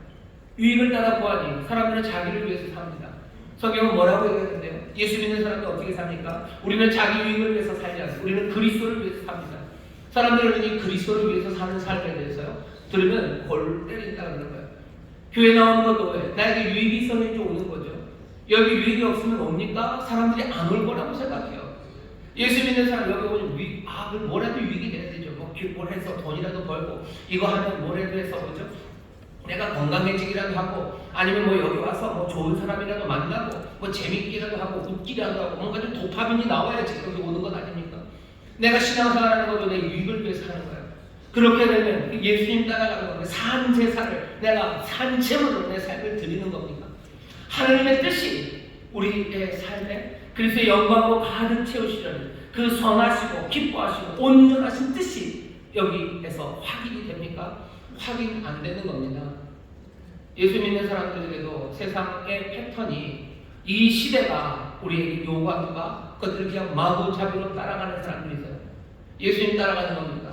유익을 따라 보아니 사람들은 자기를 위해서 삽니다. 성경은 뭐라고 얘기하는데요? 예수 믿는 사람들 어떻게 삽니까? 우리는 자기 유익을 위해서 살지 않습니다. 우리는 그리스도를 위해서 삽니다. 사람들은 이 그리스도를 위해서 사는 삶에 대해서요, 들으면 골 때린다 그러는 거예요. 교회 나오는 것도 왜? 나에게 유익이 있어야지 오는 거죠. 여기 유익이 없으면 옵니까? 사람들이 안 올 거라고 생각해요. 예수 믿는 사람 여기 오면 뭐라도 유익이 돼야 되죠. 뭘 해서 돈이라도 벌고 이거 하면 뭐라도 해서 그죠? 내가 건강해지기라도 하고 아니면 뭐 여기 와서 뭐 좋은 사람이라도 만나고 뭐 재밌기라도 하고 웃기라도 하고 뭔가 좀 도파민이 나와야지 여기 오는 건 아닙니까? 내가 신앙생활하는 것도 내 유익을 위해서 하는 거예요. 그렇게 되면 예수님 따라가는 겁니다. 산 제사를 내가 산 제물로 내 삶을 드리는 겁니다. 하나님의 뜻이 우리의 삶에 그리스도의 영광으로 가득 채우시려는 그 선하시고 기뻐하시고 온전하신 뜻이 여기에서 확인이 됩니까? 확인 안 되는 겁니다. 예수 믿는 사람들에게도 세상의 패턴이 이 시대가 우리에게 요구하는 바 그것들을 그냥 마구잡이로 따라가는 사람들이 있어요. 예수님 따라가는 겁니까?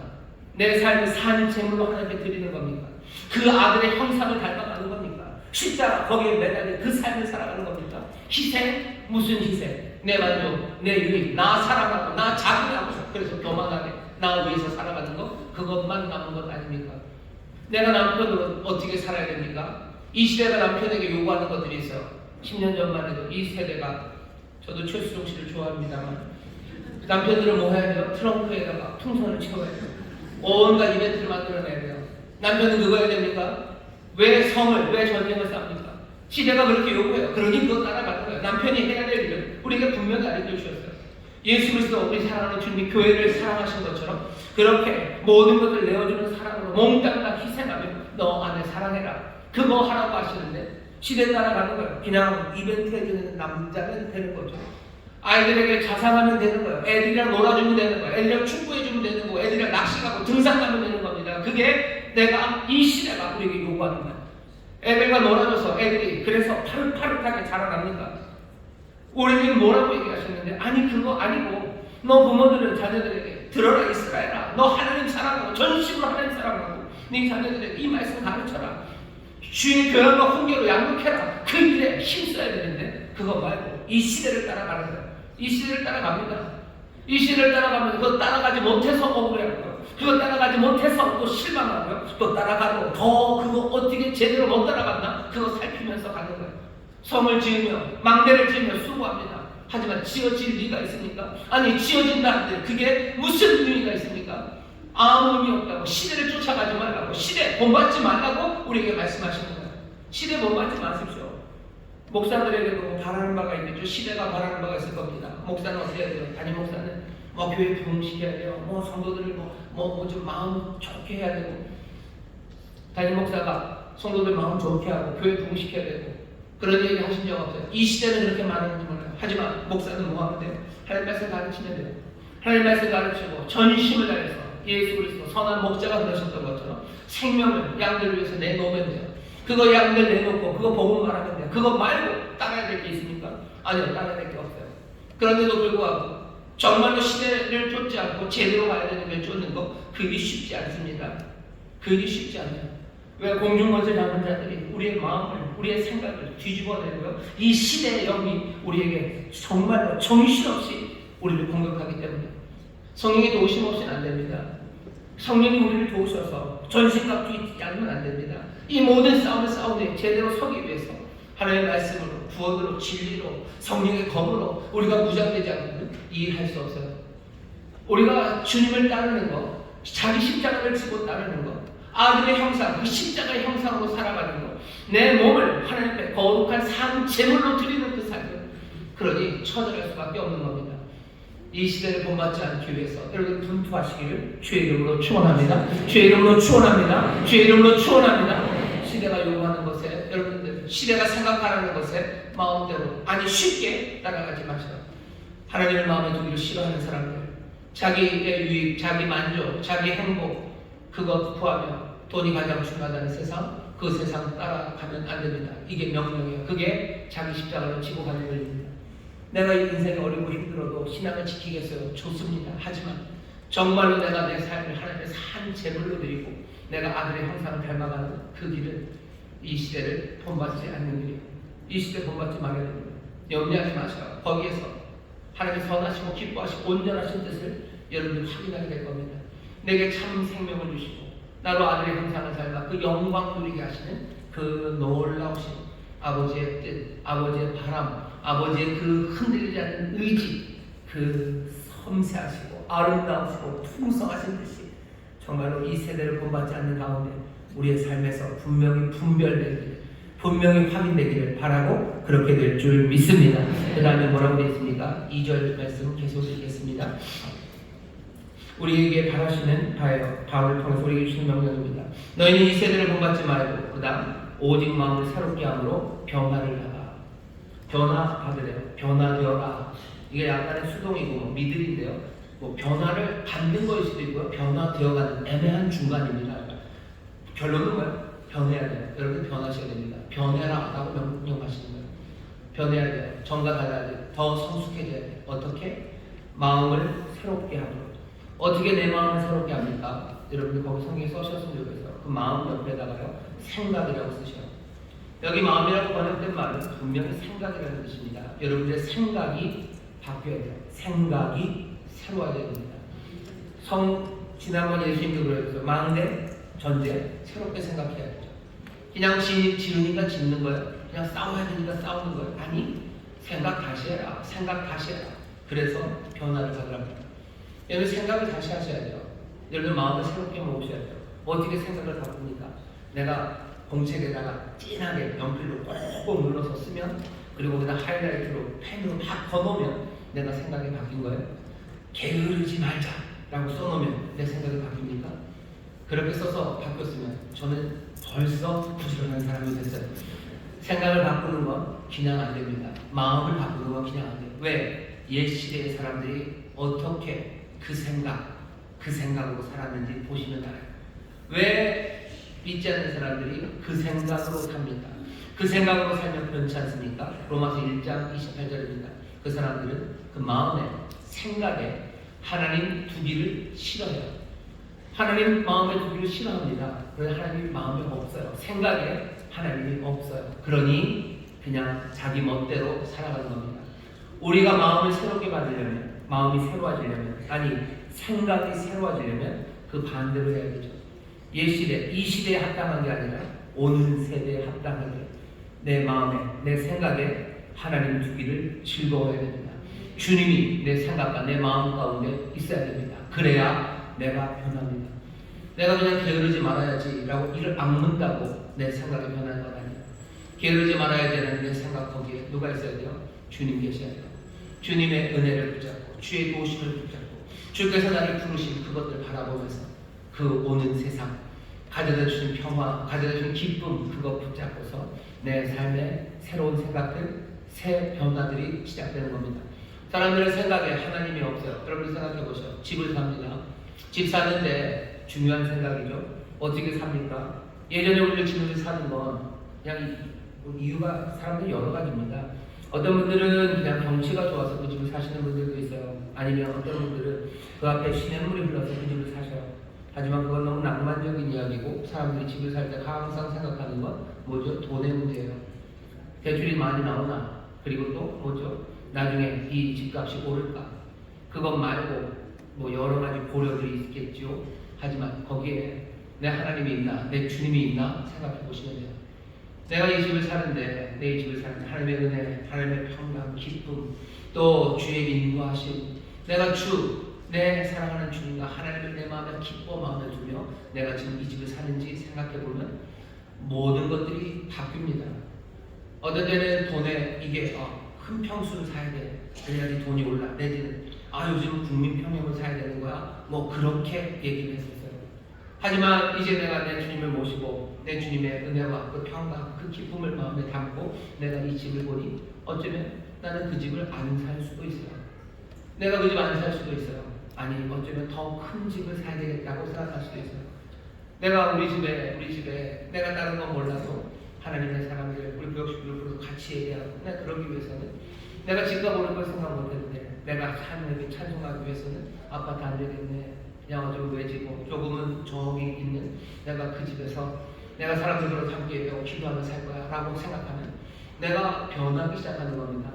내 삶을 산 제물로 하나님께 드리는 겁니까? 그 아들의 형상을 닮아가는 겁니까? 십자가 거기에 매달린 그 삶을 살아가는 겁니까? 희생? 무슨 희생? 내 만족, 내 유익, 나 사랑하고 나 자기하고 그래서 교만하게 나 위해서 살아가는 것 그것만 남은 것 아닙니까? 내가 남편으로 어떻게 살아야 됩니까? 이 시대가 남편에게 요구하는 것들이 있어요. 10년 전만 해도 이 세대가 저도 최수종 씨를 좋아합니다만 남편들은 뭐 해야 돼요? 트렁크에다가 풍선을 채워야 돼요. 온갖 이벤트를 만들어내야 돼요. 남편은 그거 해야 됩니까? 왜 전쟁을 싸웁니까? 시대가 그렇게 요구해요. 그러니 그거 따라가는 거예요. 남편이 해야 될 일을 우리에게 분명히 알려주셨어요. 예수 그리스도 우리 사랑하는 주님이 교회를 사랑하신 것처럼 그렇게 모든 것을 내어주는 사랑으로 몽땅 다 희생하며 너 안에 사랑해라. 그거 하라고 하시는데 시대 따라가는 거예요. 그냥 이벤트 해주는 남자는 되는 거죠. 아이들에게 자상하면 되는 거예요. 애들이랑 놀아주면 되는 거예요. 애들이랑 축구해주면 되는 거예요. 애들이랑 낚시 가고 등산 가면 되는 겁니다. 그게 내가 이 시대가 우리에게 요구하는 거예요. 애들과 놀아줘서 애들이 그래서 파릇파릇하게 자라납니까? 우리는 뭐라고 얘기하셨는데 아니 그거 아니고 너 부모들은 자녀들에게 들어라 이스라엘아 너 하나님 사랑하고 전심으로 하나님 사랑하고 네 자녀들에게 이 말씀 가르쳐라 주의 교양과 훈계로 양육해라 그 일에 힘써야 되는데 그거 말고 이 시대를 따라가는 거예요. 이 시대를 따라갑니다. 이 시대를 따라가면 그거 따라가지 못해서 억울해하고요. 그거 따라가지 못해서 또 실망하고요. 또 따라가도 더 그거 어떻게 제대로 못 따라갔나 그거 살피면서 가는 거예요. 성을 지으며 망대를 지으며 수고합니다. 하지만 지어질 리가 있습니까? 아니 지어진다 한들 그게 무슨 의미가 있습니까? 아무 의미 없다고 시대를 쫓아가지 말라고 시대 본받지 말라고 우리에게 말씀하시는 거예요. 시대 본받지 마십시오. 목사들에게도 바라는 바가 있겠죠. 시대가 바라는 바가 있을 겁니다. 목사는 어떻게 해야 돼요? 담임 목사는 뭐 교회 부흥시켜야 돼요. 뭐 성도들을 좀 마음 좋게 해야 되고 담임 목사가 성도들 마음 좋게 하고 교회 부흥시켜야 되고 그런 얘기 하신 적 없어요. 이 시대는 그렇게 말하는지 몰라요. 하지만 목사는 뭐 하면 돼요? 하나님 말씀 가르치면 돼요. 하나님 말씀 가르치고 전심을 다해서 예수 그리스도 선한 목자가 그러셨던 것처럼 생명을 양들을 위해서 내놓으면 돼요. 그거 양들 내놓고 그거 복음 말하면 돼요. 그거 말고 따라야 될 게 있습니까? 아니요. 따라야 될 게 없어요. 그런데도 불구하고 정말로 시대를 쫓지 않고 제대로 가야 되는 걸 쫓는 거 그게 쉽지 않습니다. 그게 쉽지 않아요. 왜 공중권세 잡은 자들이 우리의 마음을 우리의 생각을 뒤집어내고요. 이 시대의 영이 우리에게 정말로 정신없이 우리를 공격하기 때문에 성령이 도우심 없이는 안 됩니다. 성령이 우리를 도우셔서 전신갑주 있지 않으면 안 됩니다. 이 모든 싸움을 싸우되 제대로 서기 위해서 하나님의 말씀으로 구원으로 진리로 성령의 검으로 우리가 무장되지 않으면 이 일 할 수 없어요. 우리가 주님을 따르는 것 자기 십자가를 지고 따르는 것 아들의 형상, 그 십자가의 형상으로 살아가는 것, 내 몸을 하나님 앞에 거룩한 산 제물로 드리는 그 삶을 그러니 처절할 수밖에 없는 겁니다. 이 시대를 본받지 않기 위해서 여러분 분투하시기를 주의 이름으로 축원합니다. 주의 이름으로 축원합니다. 주의 이름으로 축원합니다. 시대가 요구하는 것에 여러분들 시대가 생각하라는 것에 마음대로 아니 쉽게 따라가지 마세요. 하나님을 마음에 두기를 싫어하는 사람들, 자기의 유익, 자기 만족, 자기 행복 그것 구하며 돈이 가장 중요하다는 세상, 그 세상 따라가면 안 됩니다. 이게 명령이에요. 그게 자기 십자가를 지고 가는 일입니다. 내가 이 인생이 어렵고 힘들어도 신앙을 지키겠어요. 좋습니다. 하지만 정말로 내가 내 삶을 하나님의 산 제물로 드리고 내가 아들의 형상을 닮아가는 그 길은 이 시대를 본받지 않는 길이에요. 이 시대 본받지 말아야 됩니다. 염려하지 마세요. 거기에서 하나님의 선하시고 기뻐하시고 온전하신 뜻을 여러분들이 확인하게 될 겁니다. 내게 참 생명을 주시고 나로 아들의 형상을 닮아 그 영광 누리게 하시는 그 놀라우신 아버지의 뜻, 아버지의 바람, 아버지의 그 흔들리지 않는 의지, 그 섬세하시고 아름다우시고 풍성하신 듯이 정말로 이 세대를 본받지 않는 가운데 우리의 삶에서 분명히 분별되기를, 분명히 확인되기를 바라고 그렇게 될 줄 믿습니다. 그 다음에 뭐라고 되어 있습니까? 2절 말씀 계속 읽겠습니다. 우리에게 바라시는 바예요. 바울을 통해서 우리에게 주시는 명령입니다. 너희는 이 세대를 본받지 말고 그 다음 오직 마음을 새롭게 함으로 변화를 하라. 변화받으래요. 변화되어라. 이게 약간의 수동이고 미들인데요. 뭐 변화를 받는 것일 수도 있고요. 변화되어가는 애매한 중간입니다. 결론은 뭐예요? 변해야 돼요. 여러분 변하셔야 됩니다. 변해라라고 명령하시는 거예요. 변해야 돼요. 정과 달라야 돼요. 더 성숙해져야 돼요. 어떻게? 마음을 새롭게 하도록. 어떻게 내 마음을 새롭게 합니까? 여러분들 거기 성경에 써셨으면 좋겠어요. 그 마음 옆에다가요 생각이라고 쓰셔요. 여기 마음이라고 번역된 말은 분명히 생각이라는 뜻입니다. 여러분들의 생각이 바뀌어야 돼요. 생각이 새로워져야 됩니다. 지난번 예수님도 그랬어요. 망대, 전제, 새롭게 생각해야 되죠. 그냥 지으니까 짓는 거예요. 그냥 싸워야 되니까 싸우는 거예요. 아니, 생각 다시 해라. 생각 다시 해라. 그래서 변화를 가더랍니다. 여러분 생각을 다시 하셔야 돼요. 여러분 마음을 새롭게 먹으셔야 돼요. 어떻게 생각을 바꿉니까? 내가 공책에다가 진하게 연필로 꼭 눌러서 쓰면, 그리고 그다음 하이라이트로 펜으로 막 거놓으면 내가 생각이 바뀐 거예요. 게으르지 말자라고 써놓으면 내 생각이 바뀝니까? 그렇게 써서 바뀌었으면 저는 벌써 부지런한 사람이 됐어요. 생각을 바꾸는 건 그냥 안 됩니다. 마음을 바꾸는 건 그냥 안 돼요. 왜? 옛 시대의 사람들이 어떻게 그 생각으로 살았는지 보시면 알아요. 왜 믿지 않는 사람들이 그 생각으로 삽니까? 그 생각으로 살면 변치 않습니까? 로마서 1장 28절입니다. 그 사람들은 그 마음에, 생각에 하나님 두기를 싫어해요. 하나님 마음에 두기를 싫어합니다. 그래서 하나님 마음에 없어요. 생각에 하나님이 없어요. 그러니 그냥 자기 멋대로 살아가는 겁니다. 우리가 마음을 새롭게 받으려면, 마음이 새로워지려면, 아니 생각이 새로워지려면 그 반대로 해야 되죠. 옛 시대, 이 시대에 합당한 게 아니라 오는 세대에 합당하게 내 마음에, 내 생각에 하나님 두기를 즐거워해야 됩니다. 주님이 내 생각과 내 마음 가운데 있어야 됩니다. 그래야 내가 변합니다. 내가 그냥 게으르지 말아야지 라고 이를 악문다고 내 생각이 변하는 건 아니에요. 게으르지 말아야 되는 내 생각 거기에 누가 있어야 돼요? 주님 계셔야 돼요. 주님의 은혜를 붙잡고 주의 도심을 붙잡고 주께서 나를 부르신 그것들 바라보면서 그 오는 세상 가져다 주신 평화, 가져다 주신 기쁨, 그거 붙잡고서 내 삶에 새로운 생각들, 새 변화들이 시작되는 겁니다. 사람들의 생각에 하나님이 없어요. 여러분들 생각해 보세요. 집을 삽니다. 집 사는데 중요한 생각이죠. 어떻게 삽니까? 예전에 우리가 집을 사는 건 그냥 이유가 사람들이 여러 가지입니다. 어떤 분들은 그냥 경치가 좋아서 그 집을 사시는 분들도 있어요. 아니면 어떤 분들은 그 앞에 시냇물이 흘러서 그 집을 사셔요. 하지만 그건 너무 낭만적인 이야기고, 사람들이 집을 살 때 항상 생각하는 건 뭐죠? 돈의 문제예요. 대출이 많이 나오나, 그리고 또 뭐죠? 나중에 이 집값이 오를까? 그것 말고 뭐 여러 가지 고려들이 있겠죠. 하지만 거기에 내 하나님이 있나, 내 주님이 있나 생각해 보시면 돼요. 내가 이 집을 사는데, 내 이 집을 사는데 하나님의 은혜, 하나님의 평강, 기쁨, 또 주의 인도하심, 내가 내 사랑하는 주님과 하나님을 내 마음에 기뻐 마음에 두며 내가 지금 이 집을 사는지 생각해 보면 모든 것들이 바뀝니다. 어떤 때는 돈에 이게 큰 평수를 사야 돼. 그래야지 돈이 올라. 내지는 요즘 국민 평형을 사야 되는 거야. 뭐 그렇게 얘기를 했었어요. 하지만 이제 내가 내 주님을 모시고 내 주님의 은혜와 그 평강, 그 기쁨을 마음에 담고 내가 이 집을 보니 어쩌면 나는 그 집을 안 살 수도 있어요. 내가 그 집 안 살 수도 있어요. 아니 어쩌면 더 큰 집을 사야 되겠다고 생각할 수도 있어요. 내가 우리 집에 내가 다른 건 몰라도 하나님의 사람들, 우리 교육식으로 같이 얘기하고, 내가 그러기 위해서는 내가 집값 오를 걸 생각 못했는데 내가 하나님께 찬송하기 위해서는 아파트 안 되겠네. 그냥 좀 외지고 조금은 저기 있는 내가 그 집에서 내가 사람들과 함께 기도하며 살 거야 라고 생각하면 내가 변하기 시작하는 겁니다.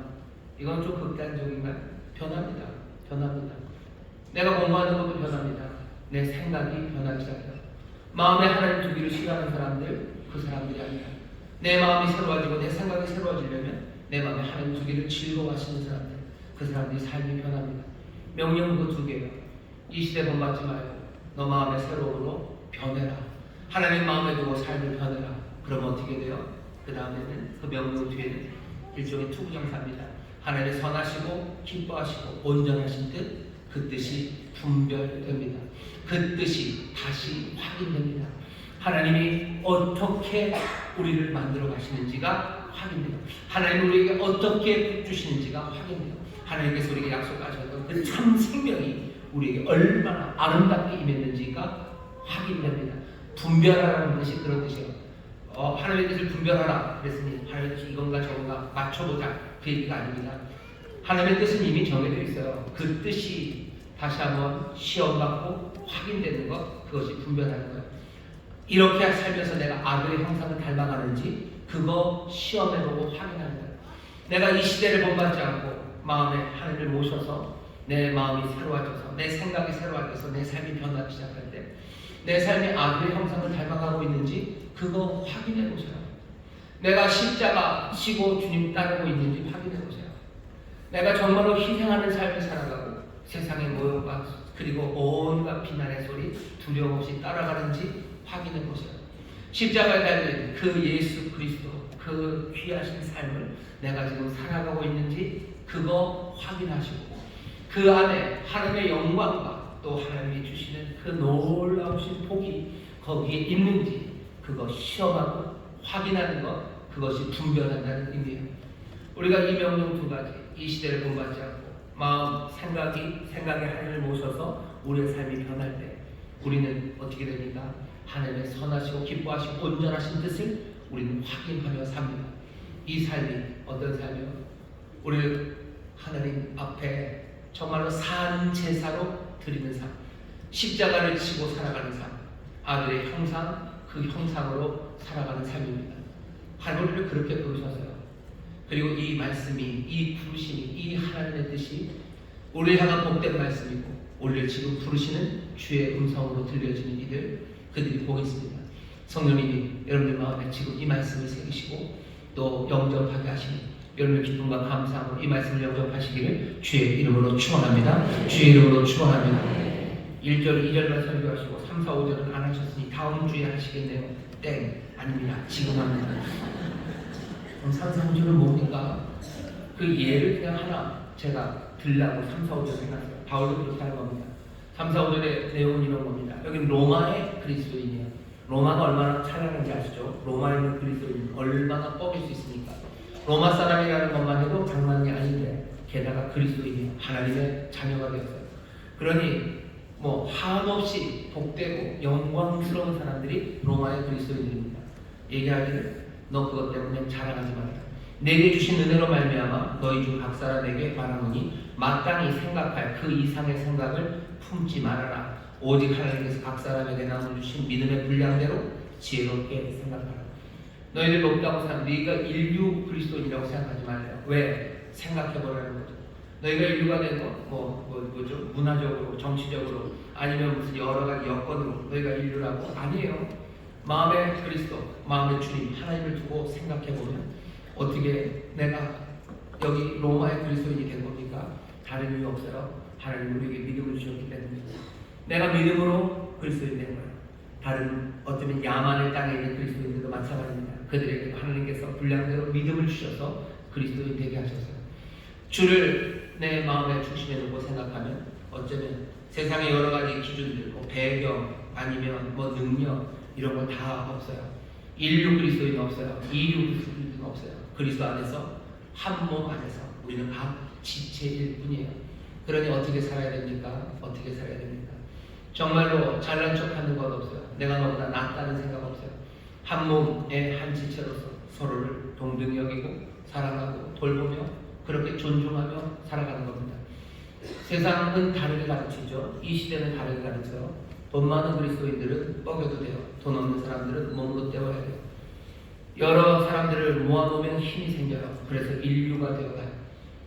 이건 좀 극단적인가요? 변합니다. 내가 공부하는 것도 변합니다. 내 생각이 변하기 시작해요. 마음에 하나님 두기를 싫어하는 사람들, 그 사람들이 아니라 내 마음이 새로워지고 내 생각이 새로워지려면 내 마음에 하나님 두기를 즐거워하시는 사람들, 그 사람들이 삶이 변합니다. 명령 그 두 개예요. 이 시대 본받지 말고 너 마음의 새로움으로 변해라. 하나님 마음에 두고 삶을 변해라. 그러면 어떻게 돼요? 그 다음에는 그 명령 뒤에는 일종의 투구정사입니다. 하나님의 선하시고 기뻐하시고 온전하신 뜻, 그 뜻이 분별됩니다. 그 뜻이 다시 확인됩니다. 하나님이 어떻게 우리를 만들어 가시는지가 확인돼요. 하나님 우리에게 어떻게 복 주시는지가 확인돼요. 하나님께서 우리에게 약속하셨던 그 참 생명이 우리에게 얼마나 아름답게 임했는지가 확인됩니다. 분별하라는 뜻이 그런 뜻이에요. 하나님의 뜻을 분별하라 그랬으니 하나님의 뜻이 이건가 저건가 맞춰보자 그 얘기가 아닙니다. 하나님의 뜻은 이미 정해져 있어요. 그 뜻이 다시 한번 시험받고 확인되는 것, 그것이 분별하는 거예요. 이렇게 살면서 내가 아들의 형상을 닮아가는지 그거 시험해보고 확인하는 거예요. 내가 이 시대를 본받지 않고 마음에 하나님을 모셔서 내 마음이 새로워져서 내 생각이 새로워져서 내 삶이 변하기 시작할 때 내 삶이 아들의 형상을 닮아가고 있는지 그거 확인해보세요. 내가 십자가 지고 주님 따르고 있는지 확인해보세요. 내가 정말로 희생하는 삶을 살아가고 세상의 모욕과 그리고 온갖 비난의 소리 두려움 없이 따라가는지 확인해보세요. 십자가에 달린 그 예수 그리스도 그 귀하신 삶을 내가 지금 살아가고 있는지 그거 확인하시고 그 안에 하나님의 영광과 또 하나님이 주시는 그 놀라우신 복이 거기에 있는지 그거 시험하고 확인하는 것, 그것이 분별한다는 의미예요. 우리가 이 명령 두 가지, 이 시대를 본받지 않고 마음, 생각에 하나님을 모셔서 우리의 삶이 변할 때 우리는 어떻게 됩니까? 하나님의 선하시고 기뻐하시고 온전하신 뜻을 우리는 확인하며 삽니다. 이 삶이 어떤 삶이요? 우리를 하나님 앞에 정말로 산 제사로 드리는 삶, 십자가를 지고 살아가는 삶, 아들의 형상, 그 형상으로 살아가는 삶입니다. 하나님을 그렇게 부르셨어요. 그리고 이 말씀이, 이 부르심이, 이 하나님의 뜻이 우리를 향한 복된 말씀이고 우리를 지금 부르시는 주의 음성으로 들려지는 이들, 그들이 보겠습니다. 성령님이 여러분들 마음에 지금 이 말씀을 새기시고 또 영접하게 하시니 여러분의 기쁨과 감사함으로 이 말씀을 영접하시기를 주의 이름으로 축원합니다. 주의 이름으로 축원합니다. 1절, 2절만 설교하시고 3, 4, 5절은 안 하셨으니 다음 주에 하시겠네요. 땡, 아닙니다. 지금 합니다. 그럼 3, 4, 5절은 뭡니까? 그 예를 그냥 하나 제가 들라고 3, 4, 5절 해놨어요. 바울도 그렇게 하는 겁니다. 3, 4, 5절의 내용은 이런 겁니다. 여기는 로마의 그리스도인이에요. 로마가 얼마나 찬란한지 아시죠? 로마에 있는 그리스도인 얼마나 뻗을 수 있습니까? 로마 사람이라는 것만 해도 장난이 아닌데 게다가 그리스도인이 하나님의 자녀가 되었어요. 그러니 뭐 한없이 복되고 영광스러운 사람들이 로마의 그리스도인들입니다. 얘기하기를 너 그것 때문에 자랑하지 말라. 내게 주신 은혜로 말미암아 너희 중 각 사람에게 말하노니 마땅히 생각할 그 이상의 생각을 품지 말아라. 오직 하나님께서 각 사람에게 나눠 주신 믿음의 분량대로 지혜롭게 생각하라. 너희들 높다고 생각, 네가 인류 그리스도인이라고 생각하지 말래요. 왜? 생각해보라는 거죠. 너희가 인류가 된 거, 뭐죠? 문화적으로, 정치적으로, 아니면 무슨 여러 가지 여건으로 너희가 인류라고? 아니에요. 마음의 그리스도, 마음의 주님, 하나님을 두고 생각해보면 어떻게 내가 여기 로마의 그리스도인이 된 겁니까? 다른 이유 없어요. 하나님 우리에게 믿음을 주셨기 때문입니다. 내가 믿음으로 그리스도인 된 거예요. 다른 어쩌면 야만의 땅에 있는 그리스도인들도 마찬가지입니다. 그들에게 하나님께서 분량대로 믿음을 주셔서 그리스도인 되게 하셨어요. 주를 내 마음의 중심에 놓고 생각하면 어쩌면 세상의 여러 가지 기준들, 뭐 배경 아니면 뭐 능력 이런 거 다 없어요. 인류 그리스도인 없어요. 이류 그리스도인 없어요. 그리스도 안에서 한 몸 안에서 우리는 각 지체일 뿐이에요. 그러니 어떻게 살아야 됩니까? 어떻게 살아야 됩니까? 정말로 잘난 척하는 것 없어요. 내가 너보다 낫다는 생각 없어요. 한 몸의 한 지체로서 서로를 동등히 여기고 사랑하고 돌보며 그렇게 존중하며 살아가는 겁니다. 세상은 다르게 가르치죠. 이 시대는 다르게 가르쳐요. 돈 많은 그리스도인들은 먹여도 돼요. 돈 없는 사람들은 몸으로 때워야 돼요. 여러 사람들을 모아놓으면 힘이 생겨요. 그래서 인류가 되어가요.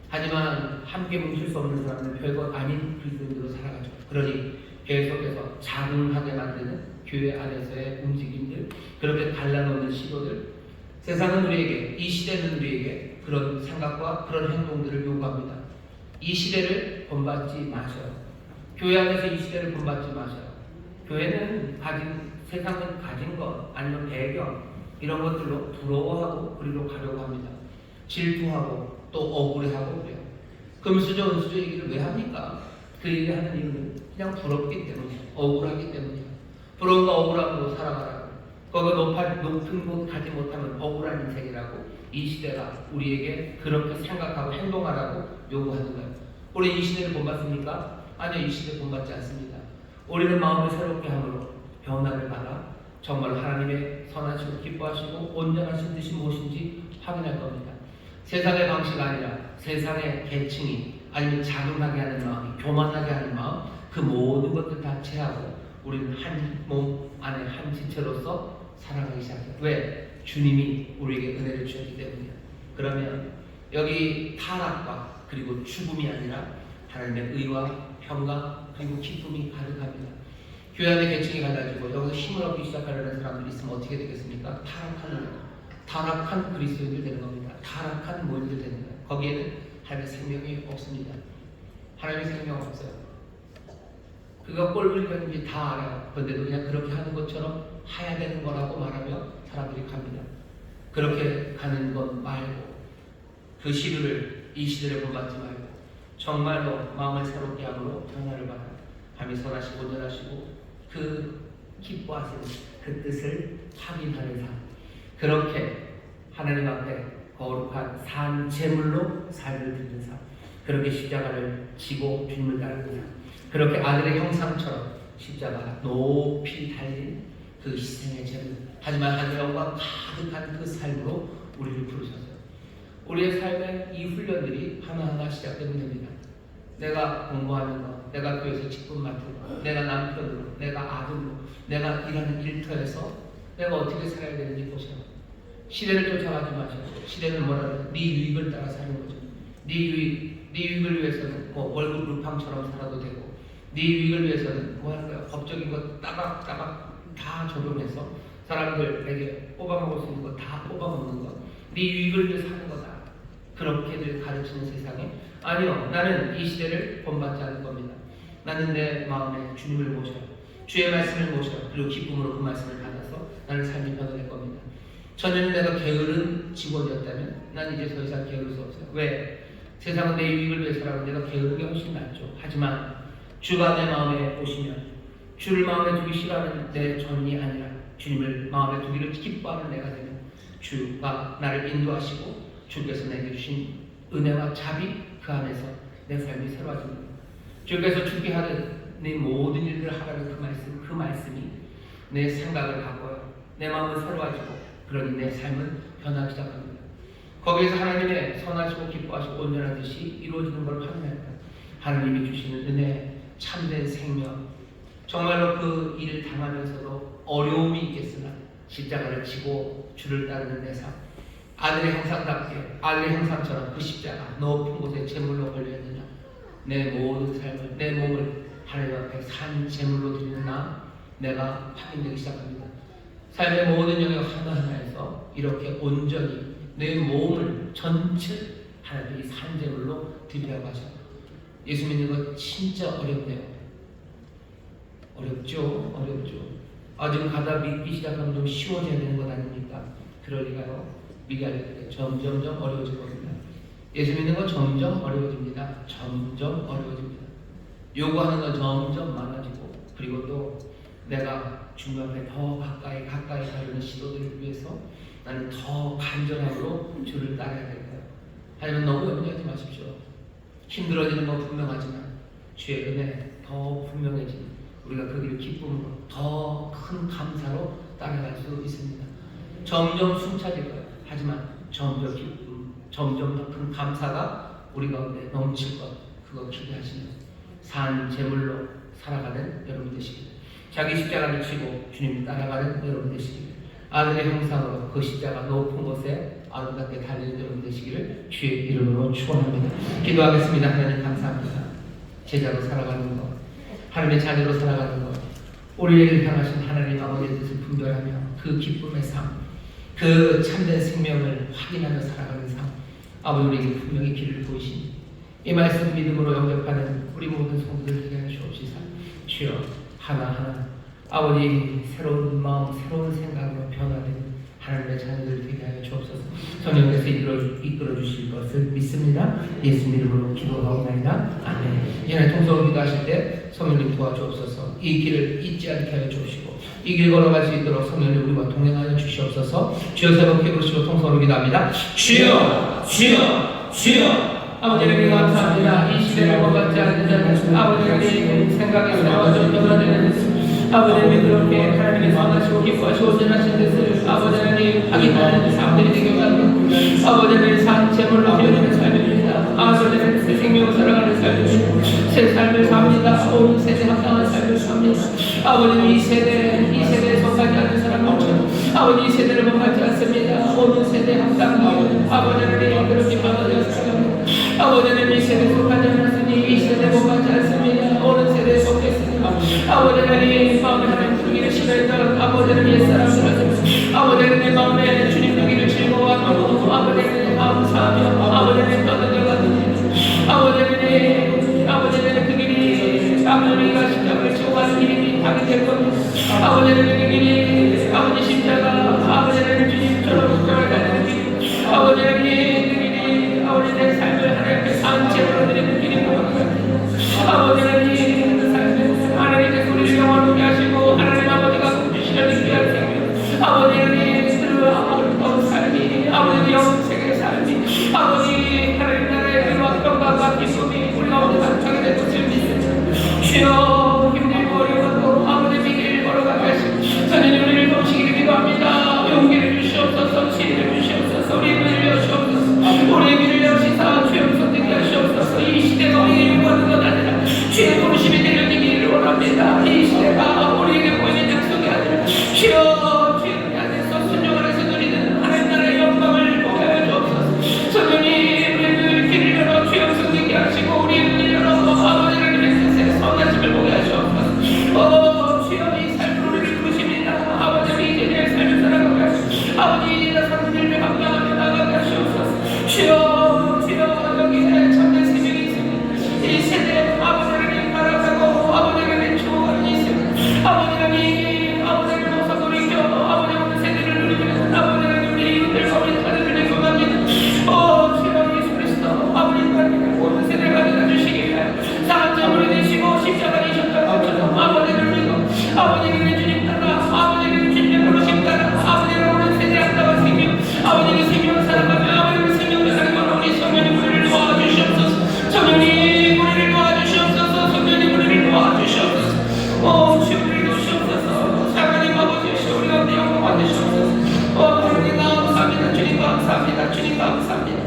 하지만 함께 뭉칠 수 없는 사람은 별것 아닌 그리스도인으로 살아가죠. 그러니 계속해서 자궁하게 만드는 교회 안에서의 움직임들, 그렇게 갈라놓는 시도들, 세상은 우리에게, 이 시대는 우리에게 그런 생각과 그런 행동들을 요구합니다. 이 시대를 본받지 마셔요. 교회 안에서 이 시대를 본받지 마셔요. 교회는 세상은 가진 것 아니면 배경 이런 것들로 부러워하고 그리로 가려고 합니다. 질투하고 또 억울해하고 그래요. 금수저 은수저 얘기를 왜 합니까? 그 얘기를 하는 이유는 그냥 부럽기 때문이에요. 억울하기 때문이에요. 부러운 거 억울함으로 살아가라고. 거기가 높은 곳 가지 못하면 억울한 인생이라고 이 시대가 우리에게 그렇게 생각하고 행동하라고 요구하는 거예요. 우리 이 시대를 본받습니까? 아니요, 이 시대 본받지 않습니다. 우리는 마음을 새롭게 함으로 변화를 받아 정말 하나님의 선하시고 기뻐하시고 온전하신 뜻이 무엇인지 확인할 겁니다. 세상의 방식 아니라 세상의 계층이 아니면 자긍하게 하는 마음, 교만하게 하는 마음, 그 모든 것들 다 제하고 우리는 한 몸 안에 한 지체로서 살아가기 시작해요. 왜? 주님이 우리에게 은혜를 주셨기 때문이에요. 그러면 여기 타락과 그리고 죽음이 아니라 하나님의 의와 평강 그리고 기쁨이 가득합니다. 교회 안에 계층이 갈라지고 여기서 힘을 얻기 시작하려는 사람들이 있으면 어떻게 되겠습니까? 타락한 그리스도인들 되는 겁니다. 타락한 모임들 되는 거예요. 거기에는 하나님의 생명이 없습니다. 하나님의 생명 없어요. 그가 꼴불견인지 다 알아요. 그런데도 그냥 그렇게 하는 것처럼 해야 되는 거라고 말하며 사람들이 갑니다. 그렇게 가는 것 말고 그 시류를 이 시대를 본받지 말고 정말로 마음을 새롭게 함으로 변화를 받아 하나님이 선하시고 온전하시고 그 기뻐하시는 그 뜻을 확인하는 삶, 그렇게 하나님 앞에 거룩한 산 제물로 삶을 드리는 삶, 그렇게 십자가를 지고 주님을 따르는 삶, 그렇게 아들의 형상처럼 십자가 높이 달린 그 희생의 제물, 하지만 하늘의 영광 가득한 그 삶으로 우리를 부르셨어요. 우리의 삶의 이 훈련들이 하나하나 시작되면 됩니다. 내가 공부하는 거, 내가 교회에서 직분 맡은 거, 내가 남편으로, 내가 아들로, 내가 일하는 일터에서 내가 어떻게 살아야 되는지 보세요. 시대를 쫓아가지 마시고, 시대는 뭐라고 네 유익을 따라 사는 거죠. 네 유익을 위해서는 뭐 월급 루팡처럼 살아도 되고, 네 유익을 위해서는 뭐 할까요? 법적인 것 따박따박 다 적용해서 사람들에게 뽑아먹을 수 있는 거 다 뽑아먹는 거, 네 유익을 위해 사는 거다. 그렇게들 가르치는 세상에 아니요, 나는 이 시대를 본받지 않을 겁니다. 나는 내 마음에 주님을 모셔요. 주의 말씀을 모셔요. 그리고 기쁨으로 그 말씀을 받아서 나는 삶이 변화될 겁니다. 전에는 내가 게으른 직원이었다면 난 이제 더 이상 게으를 수 없어요. 왜? 세상은 내 유익을 위해서라고 내가 게으른 게 훨씬 낫죠. 하지만 주가 내 마음에 오시면 주를 마음에 두기 싫어하는 내 전이 아니라 주님을 마음에 두기를 기뻐하는 내가 되면 주가 나를 인도하시고 주께서 내게 주신 은혜와 자비 그 안에서 내 삶이 새로워집니다. 주께서 주게 하는 내 모든 일들을 하라는 그 말씀이 내 생각을 바꿔요. 내 마음은 새로워지고 그러니 내 삶은 변하기 시작합니다. 거기에서 하나님의 선하시고 기뻐하시고 온전한 뜻이 이루어지는 걸 확인할 때 하나님이 주시는 은혜, 참된 생명, 정말로 그 일을 당하면서도 어려움이 있겠으나 십자가를 지고 주를 따르는 내 삶, 아들의 형상답게 아들의 형상처럼 그 십자가 높은 곳에 제물로 걸려있느냐, 내 모든 삶을 내 몸을 하나님 앞에 산 제물로 드리는 내가 확인되기 시작합니다. 삶의 모든 영역 하나하나에서 이렇게 온전히 내 몸을 전체 하나님이 산 제물로 드리라고 하셔. 예수 믿는 거 진짜 어렵네요. 어렵죠. 좀 가다 믿기 시작하면 좀 쉬워져야 되는 것 아닙니까? 그럴 리가요. 믿게 하려고 점점점 어려워질 겁니다. 예수 믿는 건 점점 어려워집니다. 요구하는 건 점점 많아지고, 그리고 또 내가 주님 앞에 더 가까이 가려는 시도들을 위해서 나는 더 간절함으로 주를 따라야 될까요? 하지만 너무 염려하지 마십시오. 힘들어지는 건 분명하지만 주의 은혜 더 분명해지는 우리가 그 길을 기쁨으로 더 큰 감사로 따라갈 수 있습니다. 점점 숨차질 거예요. 하지만 점점 기쁨, 점점 더 큰 감사가 우리 가운데 넘칠 것, 그거 기대하시며 산 제물로 살아가는 여러분 되시길, 자기 십자가를 지고 주님 따라가는 여러분 되시길, 아들의 형상으로 그 십자가 높은 곳에 아름답게 달리는 여러분 되시기를 주의 이름으로 축원합니다. 기도하겠습니다. 하나님 감사합니다. 제자로 살아가는 것, 하나님의 자녀로 살아가는 것, 우리를 향하신 하나님 아버지의 뜻을 분별하며 그 기쁨의 삶, 그 참된 생명을 확인하며 살아가는 삶, 아버지 우리에게 분명히 길을 보이시니 이 말씀 믿음으로 영접하는 우리 모든 성도들 되게 하여 주옵시사. 주여 하나하나 아버지 새로운 마음 새로운 생각으로 변화되는 하나님의 자녀들 되게 하여 주옵소서. 성령께서 이끌어 주실 것을 믿습니다. 예수 이름으로 기도하옵나이다. 아멘. 이전에 통성을 기도하실 때 성령님 도와주옵소서. 이 길을 잊지 않게 하여 주시고 이 길 걸어갈 수 있도록 성령님 우리와 동행하여 주시옵소서. 주여 세 번 부르시고 통성으로 기도합니다. 주여 주여 주여. 아버지 하나님 감사합니다. 이 시대를 먹었지 않는 자들 아버지 하나님 생각이 새로워져 변화되는 아버지 하나님 그렇게 하나님이 선하시고 기뻐하시고 온전하신 뜻을 아버지 하나님 확인하는 사람들이 되게 합니다. 아버지 하나님 산 제물로 드리는 삶입니다. 아버지 하나님 새 생명을 살아가는 삶입니다. 새 삶을 삽니다. 온 세대 합당한 삶을 삽니다. 아버지 이 세대에 속하지 않는 사람들처럼 아버지 이 세대를 먹지 않습니다. 온 세대 합당한 아버지 하나님 그렇게 변화되었습니다. 아버지 하나님 이 세대에 속하지 않았으니 이 세대에 속하지 않습니다. 온 세대에 속했습니다. 아버지 하나님 마음에 하나님 주기를 싫어했던 아버지 하나님 옛사람들은 아버지 하나님 마음에 주님 주기를 즐거워하고 아버지 하나님 감사하며 아버지 하나님 떠나져가는 아버지 하나님 그 길이 아버지가 십자가를 지고 가는 길이 가게 될 겁니다. 아버지 하나님 그 길이 아버지 십자가 아버지 하나님 주님처럼 십자가를 가는 길 아버지 하나님 그 길이 아버지 내 삶을 하나님께 산채로 드리는 길인 것 같습니다. 아버지 하나님 그 삶을 하나님의 소리를 영원하게 하시고 하나님 아버지가 주시는 귀한 생명 아버지 하나님 그 아버지 삶이 아버지 영생의 삶이 아버지 하나님 나라의 위로와 평강과 기쁨이 우리 가운데 가득하게 될 것을 믿습니다. 주여 힘들고 어려워도 아버지 길 걸어가게 하시고 선생님 우리를 도우시기를 기도합니다. 용기를 주시옵소서 지혜를 주시옵소서 우리의 눈을 여시옵소서 우리의 길을 여시사 주여 선택해 하시옵소서. 이 시대가 우리에게 요구하는 것 아니라 주의 부르심이 내려지기를 원합니다. 이 시대가 우리에게 보이는 약속이 아니라 주여 주의 안에서 순종을 해서 누리는 하나님 나라의 영광을 보게 하여 주옵소서. 성령님 우리를 길을 열어 주여 선택해 하시고 우리의 눈을 열어 아버지 하나님의 뜻에 선하심을 보게 하여 주옵소서. 주여 이 삶을 우리를 부르십니다. 아버지 이제 내 삶을 살아가게 하시고 아버지 이제 사람들을 감당하며 나가게 하시옵소서. 주여 주여 여기에 참된 생명이 있습니다. 이 세대 아버지 하나님 바라보고 아버지 하나님 추구하는 이 세대 아버지 하나님 모사 돌이켜 아버지 하나님 세대를 누리면 아버지 하나님 우리 이웃들과 우리 자녀들을 구합니다. 주여 예수 그리스도 아버지 하나님 모든 세대를 가져다 주시기 위하여 사랑점으로 되시고 십자가에 이셨던 것처럼 아버지를 믿고 아버지 하나님 주님 따라 아버지 하나님 주님의 부르심 따라 아버지 하나님 세대 한다고 생명 아버지 그 생명을 살아가며 아버지 그 생명을 살아가며 우리 성령님 우리를 도와주시옵소서. 성령님 우리를 도와주시옵소서. 성령님 우리를 도와주시옵소서. 주여 우리를 도우시옵소서. 사랑하는 아버지 우리 가운데 영광 받으시옵소서. 하나님 감사합니다. 주님 감사합니다. 주님 감사합니다.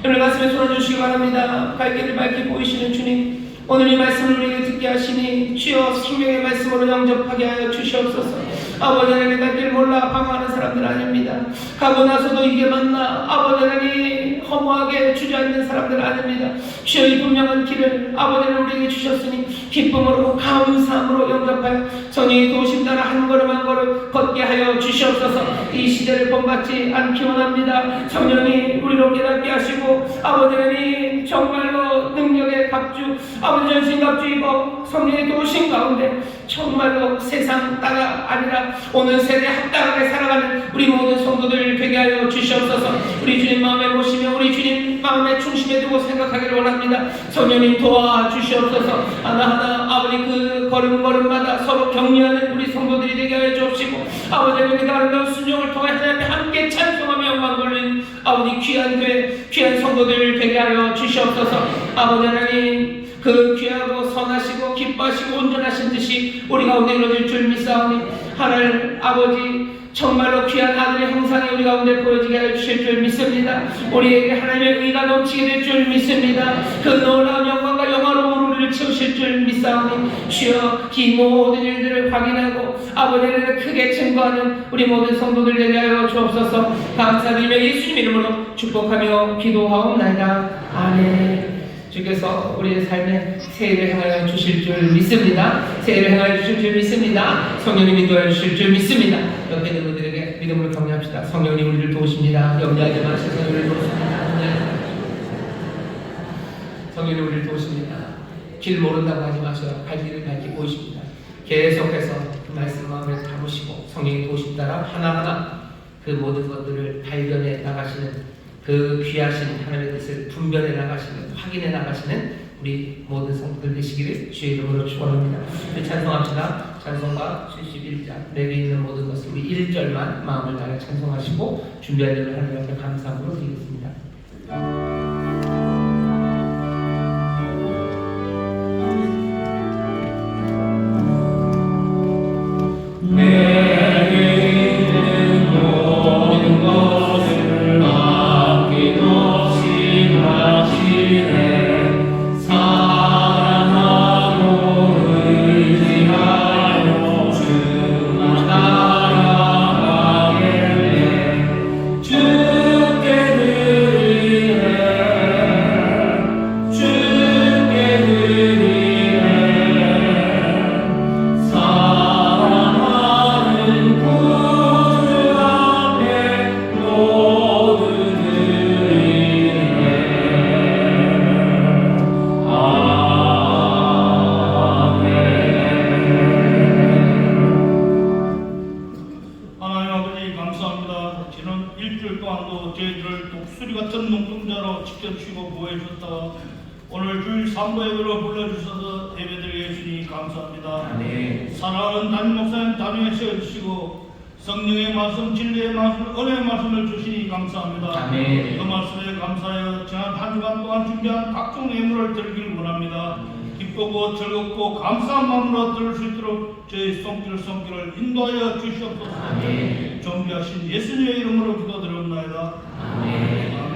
오늘 말씀에 손을 주시기 바랍니다. 갈 길을 밝게 보이시는 주님 오늘 이 말씀을 우리에게 듣게 하시니 주여 생명의 말씀으로 영접하게 하여 주시옵소서. 아버지 하나님 갈 길 몰라 방황하는 사람들 아닙니다. 가고 나서도 이게 맞나 아버지 하나님 허무하게 주저앉는 사람들 아닙니다. 주여 이 분명한 길을 아버지 하나님 우리에게 주셨으니 기쁨으로 감사함으로 영접하여 성령의 도우심 따라 한 걸음 한 걸음 걷게 하여 주시옵소서. 이 시대를 본받지 않기 원합니다. 성령이 우리로 깨닫게 하시고 아버지 하나님 정말로 능력의 갑주 아버지 전신갑주 입어 성령의 도우심 가운데 정말로 세상 따라 아니라 오늘 세대에 합당하게 살아가는 우리 모든 성도들 되게 하여 주시옵소서. 우리 주님 마음에 모시며 우리 주님 마음에 중심에 두고 생각하기를 원합니다. 성령님 도와주시옵소서. 하나하나 아버지 그 걸음걸음마다 서로 격려하는 우리 성도들이 되게 하여 주옵시고 아버지 하나님 아름다운 순종을 통해 하나님 함께 찬송하며 영광 돌리는 아버지 귀한 성도들 되게 하여 주시옵소서. 아버지 하나님 그 귀하고 선하시고 기뻐하시고 온전하신 뜻이 우리 가운데 이루어질 줄 믿사오니 하늘 아버지 정말로 귀한 아들의 형상이 우리 가운데 보여지게 하여 주실 줄 믿습니다. 우리에게 하나님의 의가 넘치게 될 줄 믿습니다. 그 놀라운 영광과 영화로움으로 우리를 채우실 줄 믿사오니 주여 이 모든 일들을 확인하고 아버지를 크게 증거하는 우리 모든 성도들 되게 하여 주옵소서. 감사드리며 예수님 이름으로 축복하며 기도하옵나이다. 아멘. 주께서 우리의 삶에 새해를 행하여 주실 줄 믿습니다. 새해를 행하여 주실 줄 믿습니다. 성령님 인도하여 주실 줄 믿습니다. 옆에 있는 분들에게 믿음으로 격려합시다. 성령님 우리를 도우십니다. 염려하지 마시고 우리를 도우십니다. 성령이 우리를 도우십니다. 길 모른다고 하지 마셔요. 갈 길을 밝히 보이십니다. 계속해서 그 말씀 마음에 담으시고 성령이 도우심 따라 하나하나 그 모든 것들을 발견해 나가시는 그 귀하신 하나님의 뜻을 분별해 나가시는, 확인해 나가시는 우리 모든 성도들 되시기를 주의 이름으로 축원합니다. 우리 찬송합시다. 찬송가 71장 내게 있는 모든 것을 우리 1절만 마음을 다해 찬송하시고 준비할 일을 하나님 앞에 감사함으로 드리겠습니다. 오늘 주일 삼부예배로 불러주셔서 예배드리게 주니 감사합니다. 아멘. 사랑하는 담임 목사님 담임에 세워주시고 성령의 말씀, 진리의 말씀, 은혜의 말씀을 주시니 감사합니다. 아멘. 그 말씀에 감사하여 지난 한 주간 동안 준비한 각종 예물을 드리길 원합니다. 기쁘고 즐겁고 감사한 마음으로 들을 수 있도록 저희 손길을 인도하여 주시옵소서. 아멘. 존귀하신 예수님의 이름으로 기도드리옵나이다. 아멘. 아멘.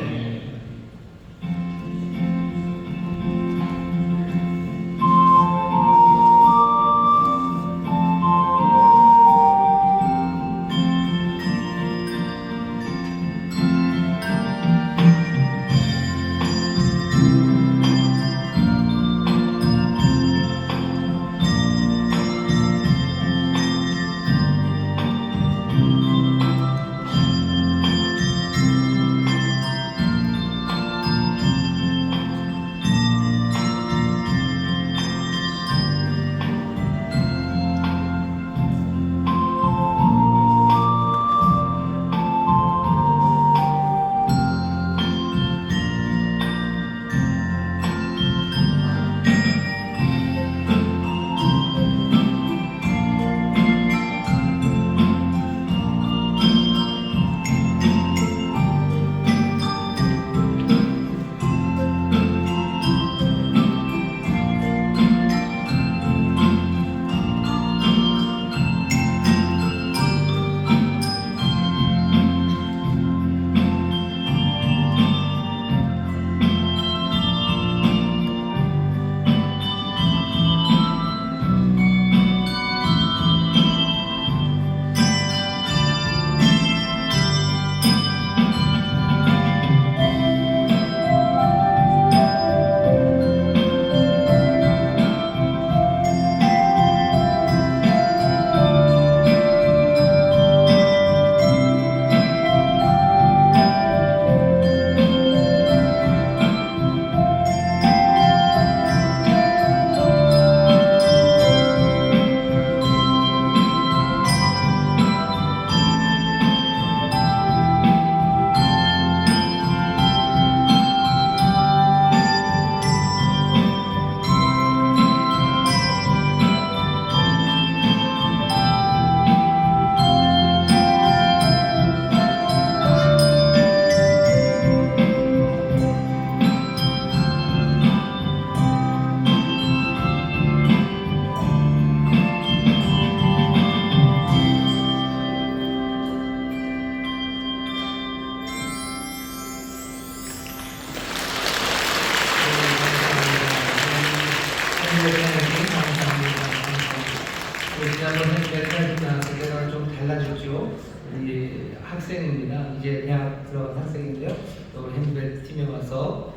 그때랑 좀 달라졌죠. 우리 학생입니다. 이제 대학 들어간 학생인데요. 우리 핸드벨 팀에 와서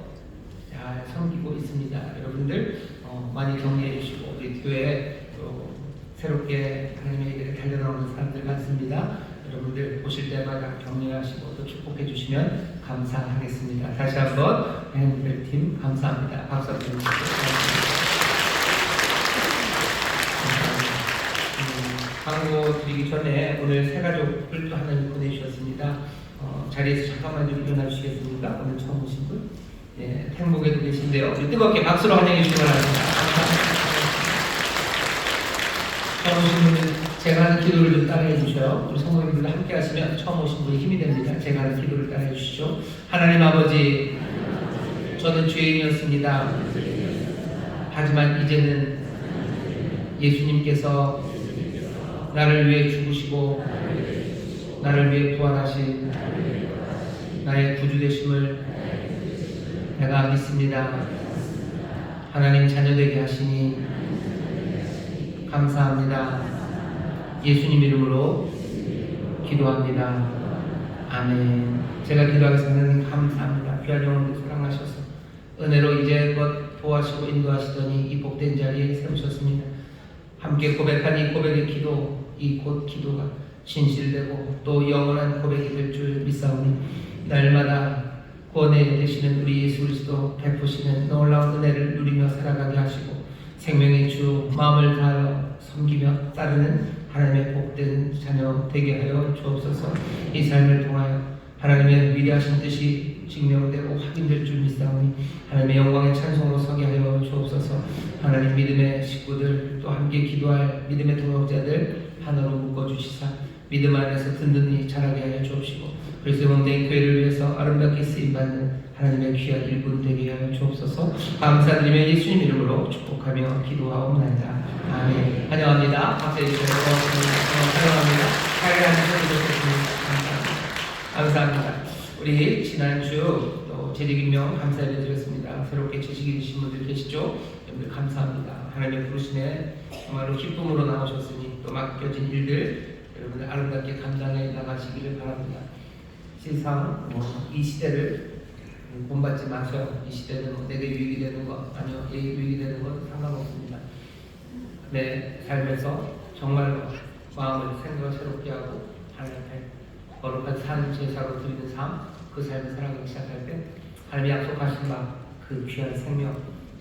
잘 섬기고 있습니다. 여러분들 많이 격려해 주시고 우리 교회에 또 새롭게 하나님의 일에 달려나오는 사람들 많습니다. 여러분들 보실 때마다 격려하시고 또 축복해 주시면 감사하겠습니다. 다시 한번 밴드팀 감사합니다. 박수 한번 주세요. 광고 드리기 전에 오늘 새 가족을 또 하나 보내주셨습니다. 자리에서 잠깐만 좀 일어나 주시겠습니까? 오늘 처음 오신 분? 네, 행복에도 계신데요. 우리 뜨겁게 박수로 환영해 주시기 바랍니다. 처음 오신 분은 제가 하는 기도를 좀 따라해 주셔요. 우리 성도님들과 함께 하시면 처음 오신 분이 힘이 됩니다. 제가 하는 기도를 따라해 주시죠. 하나님 아버지, 저는 죄인이었습니다. 하지만 이제는 예수님께서 나를 위해 죽으시고 나를 위해 부활하신 나의 구주 되심을 내가 믿습니다. 하나님 자녀 되게 하시니 감사합니다. 예수님 이름으로 기도합니다. 아멘. 제가 기도하겠습니다. 하나님 감사합니다. 귀한 영혼들 사랑하셔서 은혜로 이제껏 도와시고 인도하시더니 이 복된 자리에 세우셨습니다. 함께 고백한 이 고백의 기도, 이 곧 기도가 진실되고 또 영원한 고백이 될 줄 믿사오니 날마다 구원에 되시는 우리 예수 그리스도 베푸시는 놀라운 은혜를 누리며 살아가게 하시고 생명의 주 마음을 다하여 섬기며 따르는 하나님의 복된 자녀 되게 하여 주옵소서. 이 삶을 통하여 하나님의 위대하신 뜻이 증명되고 확인될 줄 믿사오니 하나님의 영광의 찬송으로 서게 하여 주옵소서. 하나님 믿음의 식구들 또 함께 기도할 믿음의 동역자들 하나로 묶어주시사 믿음 안에서 든든히 자라게 하여 주옵시고 그리스도의 몸된 교회를 위해서 아름답게 쓰임받는 하나님의 귀한 일꾼 되게 하여 주옵소서. 감사드리며 예수님 이름으로 축복하며 기도하옵나이다. 아멘. 환영합니다. 박수 해주세요. 환영합니다. 하나님 감사합니다. 우리 지난주 또 재직임명 감사를 드렸습니다. 새롭게 재직이 되신 분들 계시죠? 여러분들 감사합니다. 하나님의 부르심에 정말로 기쁨으로 나오셨으니 또 맡겨진 일들 여러분들 아름답게 감당해 나가시기를 바랍니다. 세상 이 시대를 본받지 마세요. 이 시대는 내게 유익이 되는 것 아니요, 유익이 되는 건 상관없습니다. 내 삶에서 정말로 마음을 생각을 새롭게 하고 하나님 앞에 거룩한 산 제사로 드리는 삶, 그 삶을 살아가기 시작할 때 하나님이 약속하신 바 그 귀한 생명,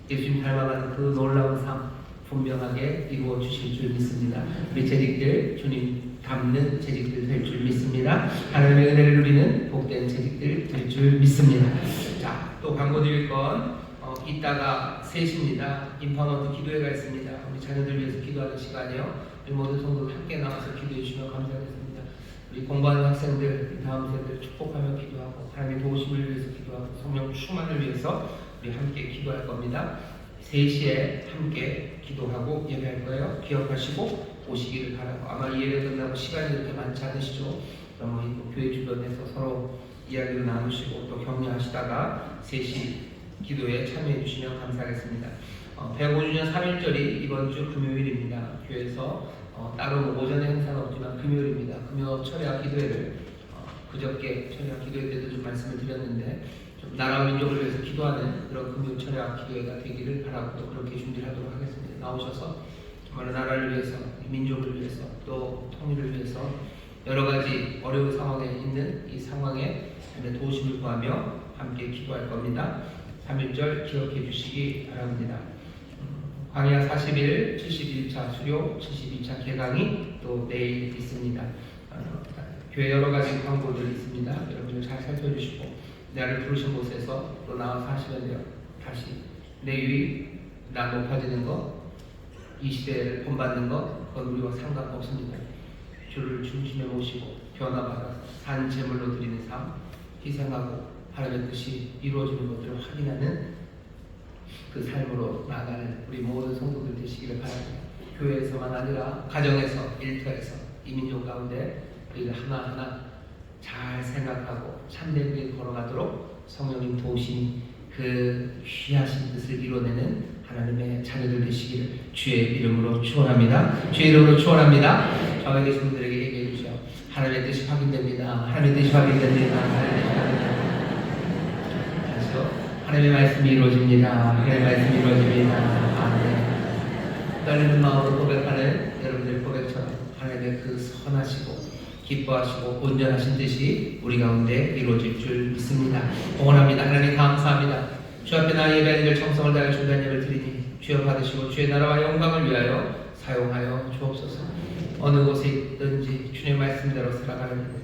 예수님 닮아가는 그 놀라운 삶 분명하게 이루어 주실 줄 믿습니다. 우리 재직들 주님 닮는 재직들 될 줄 믿습니다. 하나님의 은혜를 누리는 복된 재직들 될 줄 믿습니다. 자, 또 광고 드릴 건 이따가 3시입니다. 인파먼트 기도회가 있습니다. 우리 자녀들 위해서 기도하는 시간이요. 우리 모든 성도들 함께 나와서 기도해 주시면 감사하겠습니다. 우리 공부하는 학생들, 다음 세대를 축복하며 기도하고 하나님의 도우심을 위해서 기도하고 성령 충만을 위해서 우리 함께 기도할 겁니다. 3시에 함께 기도하고 예배할 거예요. 기억하시고 오시기를 바라고 아마 이 예배 끝나고 시간이 그렇게 많지 않으시죠? 그럼 교회 주변에서 서로 이야기를 나누시고 또 격려하시다가 3시 기도에 참여해 주시면 감사하겠습니다. 105주년 3.1절이 이번 주 금요일입니다. 교회에서 따로 오전에 행사는 없지만 금요일입니다. 금요 철야 기도회를 그저께 철야 기도회 때도 좀 말씀을 드렸는데 좀 나라와 민족을 위해서 기도하는 그런 금요 철야 기도회가 되기를 바라고 또 그렇게 준비를 하도록 하겠습니다. 나오셔서 정말 나라를 위해서, 민족을 위해서, 또 통일을 위해서 여러 가지 어려운 상황에 있는 이 상황에 도우심을 구하며 함께 기도할 겁니다. 3.1절 기억해 주시기 바랍니다. 광야 40일 71차 수료 72차 개강이 또 내일 있습니다. 교회 여러 가지 광고들이 있습니다. 여러분들 잘 살펴주시고 나를 부르신 곳에서 또 나와서 하시면 돼요. 다시 내 위, 나 높아지는 것, 이 시대를 본받는 것, 그건 우리와 상관없습니다. 주를 중심에 모시고 변화받아 산 제물로 드리는 삶, 희생하고 하나님의 뜻이 이루어지는 것들을 확인하는 그 삶으로 나아가는 우리 모든 성도들 되시기를 바랍니다. 교회에서만 아니라 가정에서, 일터에서, 이민족 가운데 우리가 하나하나 잘 생각하고 참된 길 걸어가도록 성령님 도우심이 그 귀하신 뜻을 이뤄내는 하나님의 자녀들 되시기를 주의 이름으로 축원합니다. 주의 이름으로 축원합니다. 저에 계신 분들에게 얘기해 주시오. 하나님의 뜻이 확인됩니다. 하나님의 뜻이 확인됩니다. 하나님의 뜻이 확인됩니다. 하나님의 말씀이 이루어집니다. 하나님의 말씀이 이루어집니다. 아멘. 떨리는 마음으로 고백하는 여러분들 고백처럼 하나님의 그 선하시고 기뻐하시고 온전하신 뜻이 우리 가운데 이루어질 줄 믿습니다. 응원합니다. 하나님 감사합니다. 주 앞에 나 예배하는 일 정성을 다해 준비한 예배를 드리니 주여 받으시고 주의 나라와 영광을 위하여 사용하여 주옵소서. 어느 곳에 있든지 주님의 말씀대로 살아가는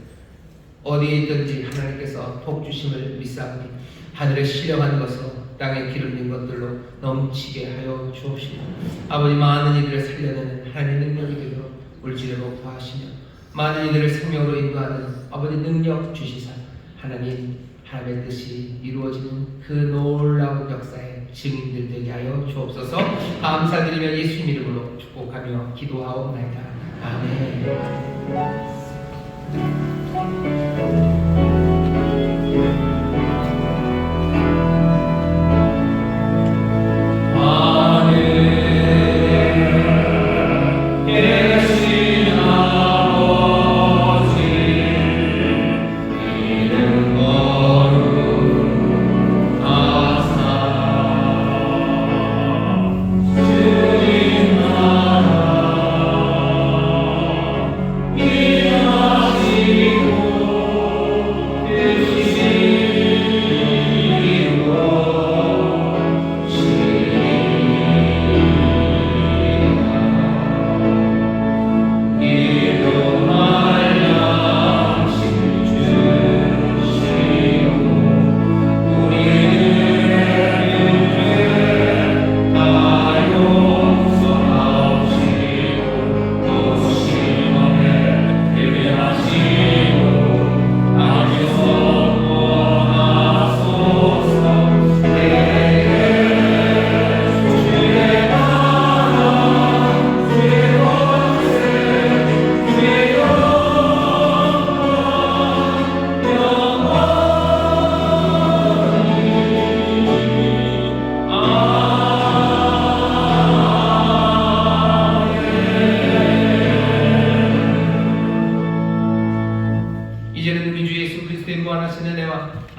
어디에 있든지 하나님께서 복주심을 믿사오니 하늘에 시령한 것으로 땅에 기름진 것들로 넘치게 하여 주옵시고 아버지 많은 이들을 살려내는 하나님의 능력이 되도록 물질로 구하시며 많은 이들을 생명으로 인도하는 아버지 능력 주시사 하나님의 뜻이 이루어지는 그 놀라운 역사의 증인들 되게 하여 주옵소서. 감사드리며 예수님 이름으로 축복하며 기도하옵나이다. 아멘.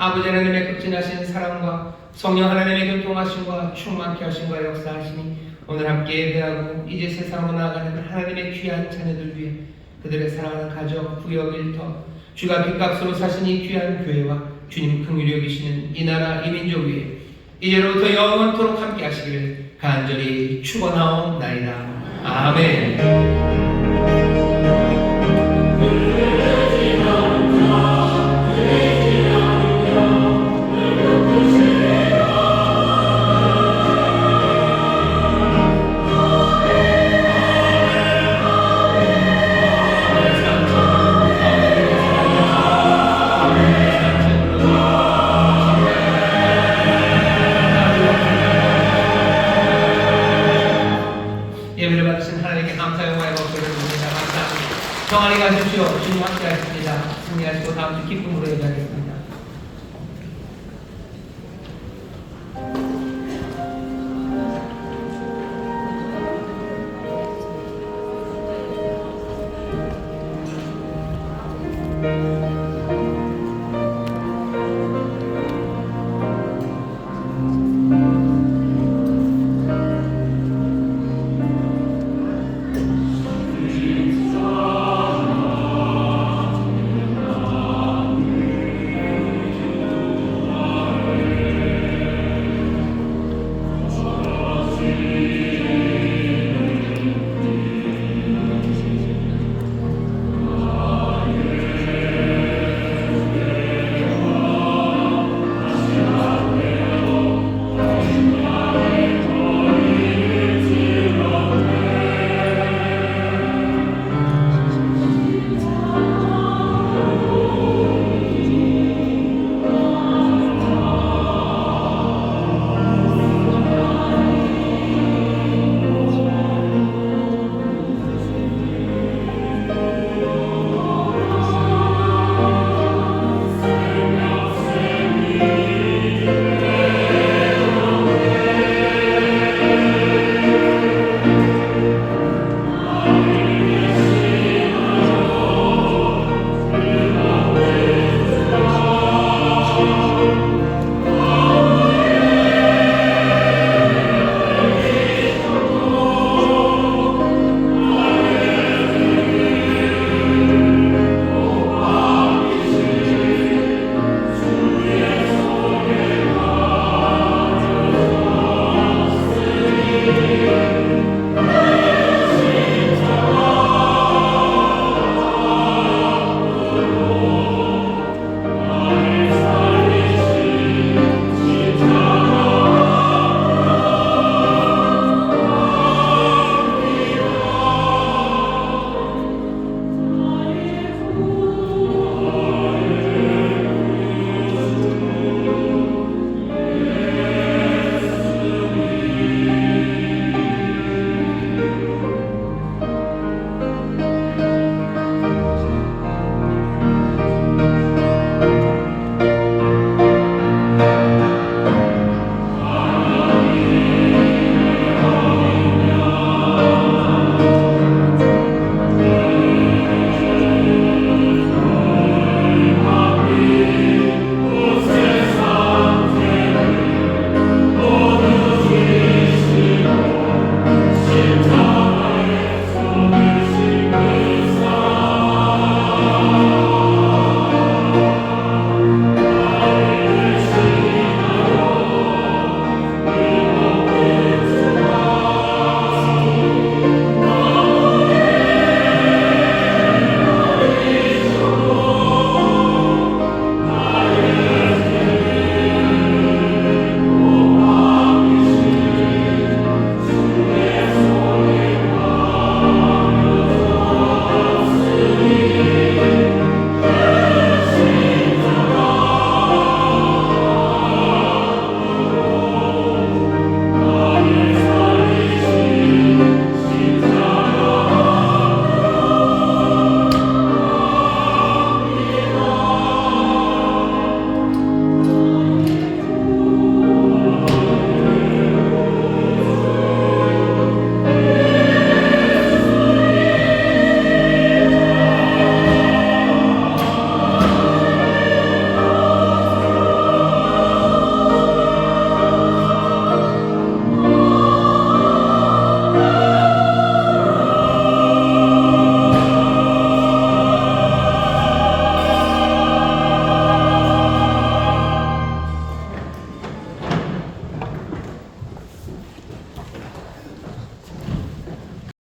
아버지 하나님의 극진하신 사랑과 성령 하나님의 교통하심과 충만케 하심과 역사하시니 오늘 함께 예배하고 이제 세상으로 나아가는 하나님의 귀한 자녀들 위해 그들의 사랑하는 가정, 구역, 일터 주가 빚값으로 사신 이 귀한 교회와 주님 긍휼히 여기시는 이 나라 이 민족 위에 이제로부터 영원토록 함께 하시기를 간절히 축원하옵나이다. 아멘.